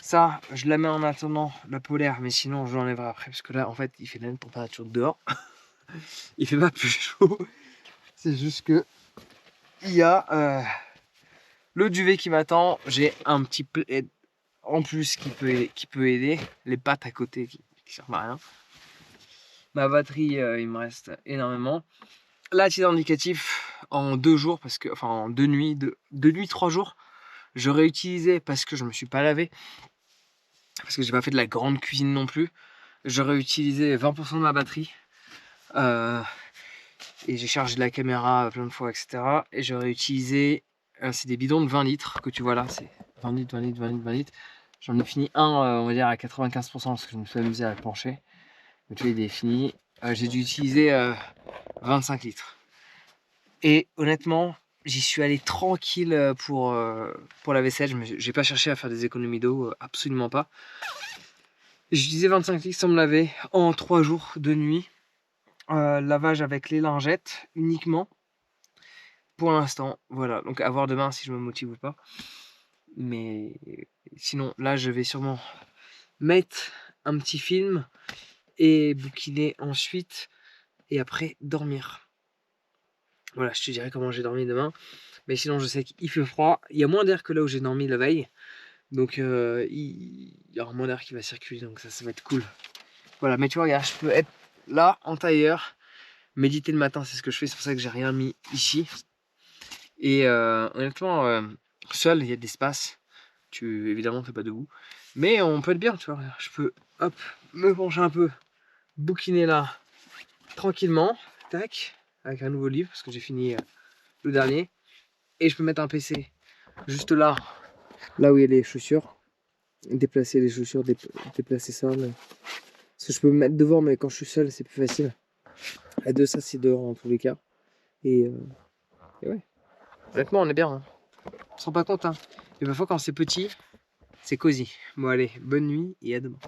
Ça, je la mets en attendant la polaire, mais sinon je l'enlèverai après parce que là en fait il fait la même température que dehors. Il fait pas plus chaud. C'est juste que il y a le duvet qui m'attend. J'ai un petit plaid en plus qui peut aider. Les pattes à côté qui servent à rien. Ma batterie, il me reste énormément. Là, titre indicatif en 2 jours, parce que, enfin en 2 nuits, 3 jours, je réutilisais parce que je me suis pas lavé, parce que j'ai pas fait de la grande cuisine non plus. Je réutilisais 20% de ma batterie et j'ai chargé la caméra plein de fois, etc. Et je réutilisais, c'est des bidons de 20 litres que tu vois là, c'est 20 litres, 20 litres, 20 litres, 20 litres. J'en ai fini un, on va dire à 95% parce que je me suis amusé à le pencher. Mais tu vois, il est fini. J'ai dû utiliser 25 litres. Et honnêtement, j'y suis allé tranquille pour la vaisselle. J'ai pas cherché à faire des économies d'eau, absolument pas. J'ai utilisé 25 litres sans me laver en 3 jours de nuit. Lavage avec les lingettes uniquement. Pour l'instant, voilà. Donc à voir demain si je me motive ou pas. Mais sinon, là, je vais sûrement mettre un petit film et bouquiner ensuite. Et après, dormir. Voilà, je te dirai comment j'ai dormi demain. Mais sinon, je sais qu'il fait froid. Il y a moins d'air que là où j'ai dormi la veille. Donc, il y aura moins d'air qui va circuler. Donc, ça va être cool. Voilà, mais tu vois, regarde, je peux être là en tailleur, méditer le matin, c'est ce que je fais, c'est pour ça que j'ai rien mis ici. Et honnêtement, seul, il y a de l'espace. Évidemment, t'es pas debout. Mais on peut être bien, tu vois. Je peux, hop, me pencher un peu, bouquiner là, tranquillement, tac, avec un nouveau livre, parce que j'ai fini le dernier. Et je peux mettre un PC juste là, là où il y a les chaussures. Déplacer les chaussures, déplacer ça. Parce que je peux me mettre devant, mais quand je suis seul, c'est plus facile. À deux, ça, c'est dehors en tous les cas. Et ouais, honnêtement, on est bien. Hein. On se rend pas compte, hein. Mais parfois, quand c'est petit, c'est cosy. Bon, allez, bonne nuit et à demain.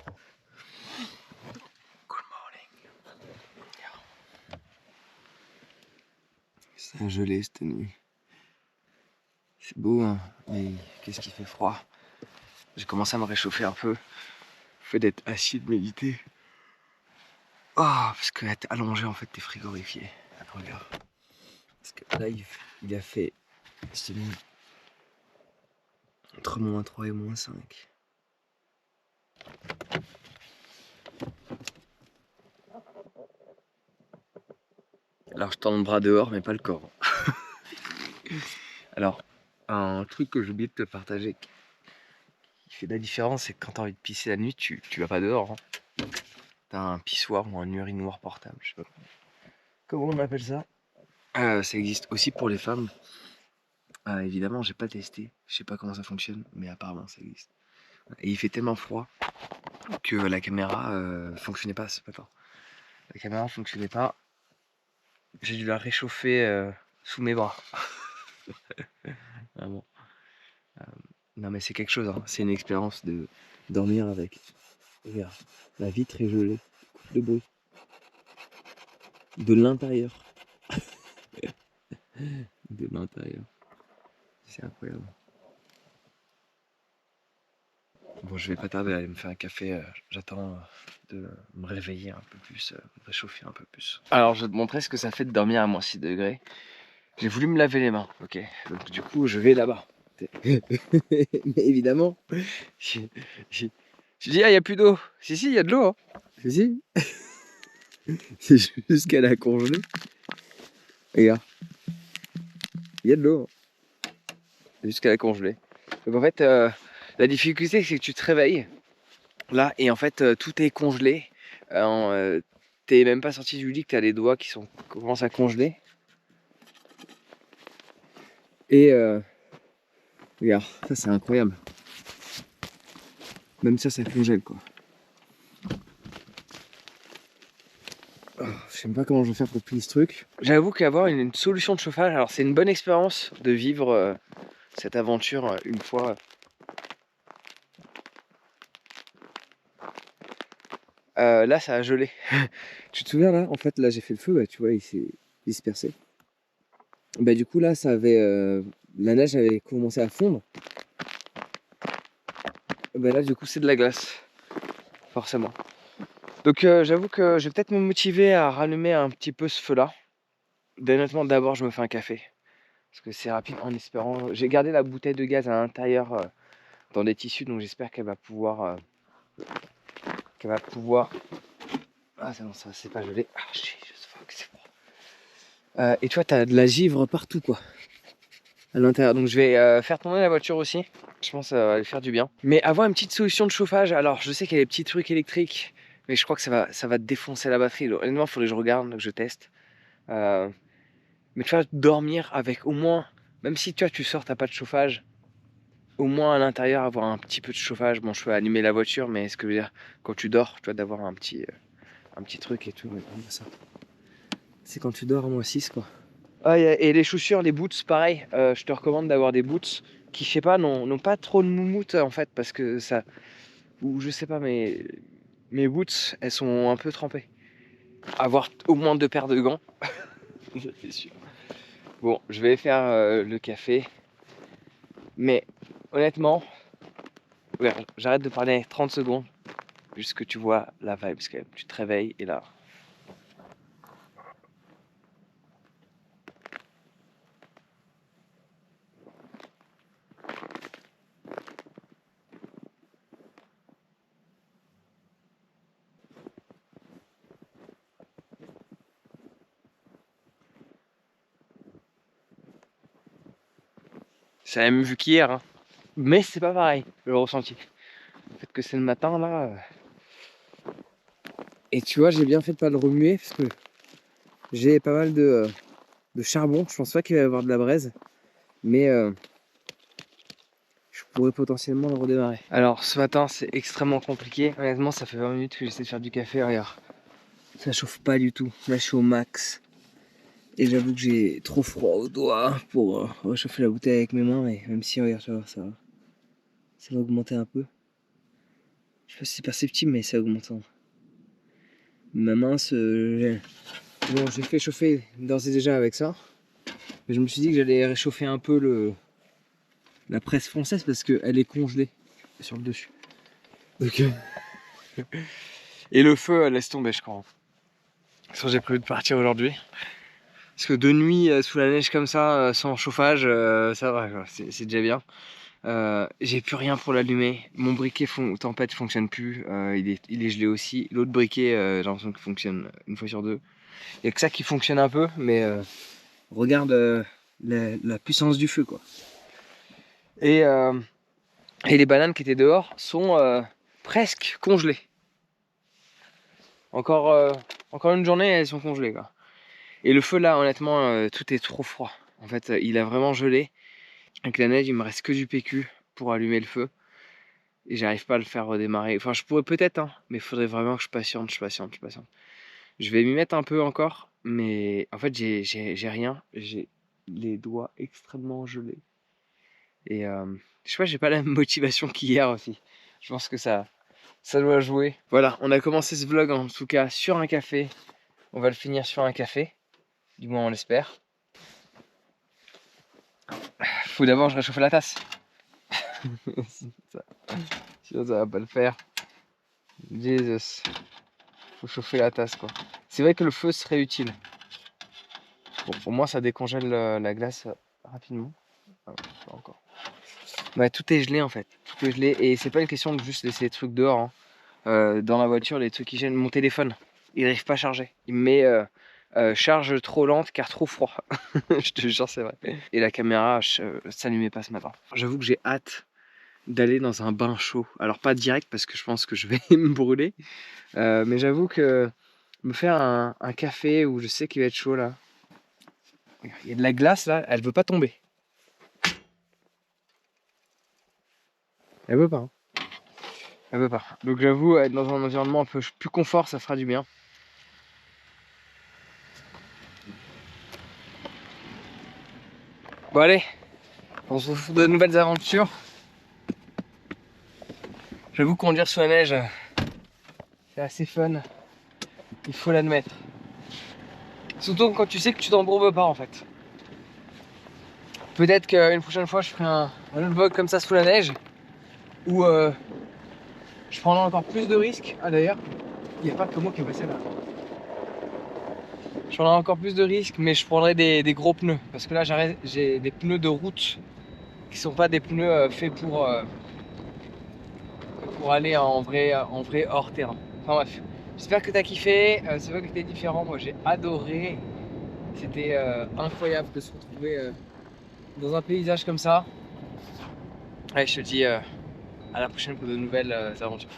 Good morning. C'est gelé cette nuit. C'est beau, hein, mais qu'est-ce qui fait froid. J'ai commencé à me réchauffer un peu. Le fait d'être assis et de méditer. Ah, parce que être allongé, en fait, t'es frigorifié. Regarde. Parce que là, il a fait cette nuit entre -3 et -5. Alors je tends le bras dehors, mais pas le corps. Alors, un truc que j'ai oublié de te partager, qui fait la différence, c'est que quand t'as envie de pisser la nuit, tu vas pas dehors. Hein. T'as un pissoir ou un urinoir portable, je sais pas comment on appelle ça. Ça existe aussi pour les femmes. Évidemment, j'ai pas testé, je sais pas comment ça fonctionne, mais apparemment ça existe. Et il fait tellement froid que la caméra fonctionnait pas ce matin. La caméra fonctionnait pas. J'ai dû la réchauffer sous mes bras. Vraiment. Non mais c'est quelque chose, hein. C'est une expérience de dormir avec. Regarde, la vitre est gelée. Écoute le bruit. De l'intérieur. De l'intérieur. C'est incroyable. Bon, je vais pas tarder à aller me faire un café. J'attends de me réveiller un peu plus, me réchauffer un peu plus. Alors, je vais te montrer ce que ça fait de dormir à -6 degrés. J'ai voulu me laver les mains, ok. Donc, du coup, je vais là-bas. Mais évidemment, j'ai dit, ah, il n'y a plus d'eau. Si, il y a de l'eau. Hein. Si. C'est juste qu'elle a congelé. Regarde. Il y a de l'eau. C'est juste qu'elle a congelé. Donc en fait, la difficulté, c'est que tu te réveilles là et en fait, tout est congelé. T'es même pas sorti du lit, que t'as les doigts qui commencent à congeler. Et regarde, ça c'est incroyable. Même ça congèle quoi. Oh, je sais même pas comment je vais faire pour plier ce truc. J'avoue qu'avoir une solution de chauffage, alors c'est une bonne expérience de vivre cette aventure une fois. Là ça a gelé. Tu te souviens là, en fait là j'ai fait le feu, bah, tu vois il s'est dispersé. Bah du coup là ça avait la neige avait commencé à fondre. Bah là du coup c'est de la glace, forcément. Donc j'avoue que je vais peut-être me motiver à rallumer un petit peu ce feu là. Honnêtement d'abord je me fais un café. Parce que c'est rapide en espérant. J'ai gardé la bouteille de gaz à l'intérieur dans des tissus, donc j'espère qu'elle va pouvoir. Ah non, ça c'est pas gelé. Ah c'est froid. Et tu vois, t'as de la givre partout quoi. À l'intérieur. Donc je vais faire tourner la voiture aussi. Je pense que ça va lui faire du bien. Mais avoir une petite solution de chauffage. Alors je sais qu'il y a des petits trucs électriques, mais je crois que ça va défoncer la batterie. Donc, honnêtement, il faudrait que je regarde, que je teste. Mais tu vois, dormir avec au moins, même si tu vois, tu sors, t'as pas de chauffage, au moins à l'intérieur avoir un petit peu de chauffage. Bon, je peux allumer la voiture, mais ce que je veux dire, quand tu dors, tu vois, d'avoir un petit truc et tout. Ouais, ça. C'est quand tu dors à -6 quoi. Ah, et les chaussures, les boots, pareil. Je te recommande d'avoir des boots qui, je sais pas, n'ont pas trop de moumoute en fait, parce que ça, ou je sais pas, mais mes boots, elles sont un peu trempées. Avoir au moins 2 paires de gants, c'est sûr. Bon, je vais faire le café, mais honnêtement, regarde, j'arrête de parler 30 secondes, juste que tu vois la vibe, parce que tu te réveilles et là. C'est la même vue qu'hier, hein. Mais c'est pas pareil, le ressenti. Peut-être que c'est le matin là. Et tu vois, j'ai bien fait de pas le remuer parce que j'ai pas mal de charbon. Je pense pas qu'il va y avoir de la braise, mais je pourrais potentiellement le redémarrer. Alors ce matin, c'est extrêmement compliqué. Honnêtement, ça fait 20 minutes que j'essaie de faire du café. Regarde, ça chauffe pas du tout. Là, je suis au max. Et j'avoue que j'ai trop froid aux doigts pour réchauffer la bouteille avec mes mains. Mais même si, regarde, tu vas voir, ça va augmenter un peu. Je sais pas si c'est perceptible, mais ça augmente. Ma main bon, j'ai fait chauffer d'ores et déjà avec ça. Mais je me suis dit que j'allais réchauffer un peu la presse française parce qu'elle est congelée sur le dessus. Donc, et le feu, laisse tomber, je crois. Parce que j'ai prévu de partir aujourd'hui. Parce que de nuit, sous la neige comme ça, sans chauffage, ça va, c'est déjà bien. J'ai plus rien pour l'allumer. Mon briquet tempête fonctionne plus. Il est gelé aussi. L'autre briquet, j'ai l'impression qu'il fonctionne une fois sur deux. Il n'y a que ça qui fonctionne un peu, mais regarde la puissance du feu, quoi. Et les bananes qui étaient dehors sont presque congelées. Encore une journée, elles sont congelées, quoi. Et le feu là, honnêtement, tout est trop froid. En fait, il a vraiment gelé. Avec la neige, il me reste que du PQ pour allumer le feu. Et j'arrive pas à le faire redémarrer. Enfin, je pourrais peut-être, hein, mais il faudrait vraiment que je patiente. Je vais m'y mettre un peu encore, mais en fait, j'ai rien. J'ai les doigts extrêmement gelés. Et je sais pas, j'ai pas la même motivation qu'hier aussi. Je pense que ça doit jouer. Voilà, on a commencé ce vlog en tout cas sur un café. On va le finir sur un café. Du moins, on l'espère. Faut d'abord je réchauffe la tasse. Sinon ça va pas le faire. Jesus. Faut chauffer la tasse, quoi. C'est vrai que le feu serait utile. Bon, pour moi ça décongèle la glace rapidement. Ah, pas encore. Ouais, tout est gelé en fait. Tout est gelé. Et c'est pas une question de juste laisser les trucs dehors, hein. Dans la voiture, les trucs qui gênent. Mon téléphone, il n'arrive pas à charger. Il me met charge trop lente car trop froid. Je te jure, c'est vrai. Et la caméra s'allumait pas ce matin. J'avoue que j'ai hâte d'aller dans un bain chaud. Alors pas direct parce que je pense que je vais me brûler. Mais j'avoue que me faire un café où je sais qu'il va être chaud là. Il y a de la glace là, elle veut pas tomber. Elle veut pas, hein. Elle veut pas. Donc j'avoue, être dans un environnement un peu plus confort, ça fera du bien. Bon allez, on se retrouve de nouvelles aventures. J'avoue que conduire sous la neige, c'est assez fun. Il faut l'admettre. Surtout quand tu sais que tu t'embourbes pas en fait. Peut-être qu'une prochaine fois je ferai un autre vlog comme ça sous la neige. Où je prendrai encore plus de risques. Ah d'ailleurs, il n'y a pas que moi qui est passé là. Je prendrai encore plus de risques, mais je prendrai des gros pneus. Parce que là j'ai des pneus de route qui sont pas des pneus faits pour aller en vrai hors terrain. Enfin bref, j'espère que t'as kiffé, c'est vrai que c'était différent, moi j'ai adoré. C'était incroyable de se retrouver dans un paysage comme ça. Allez, je te dis à la prochaine pour de nouvelles aventures.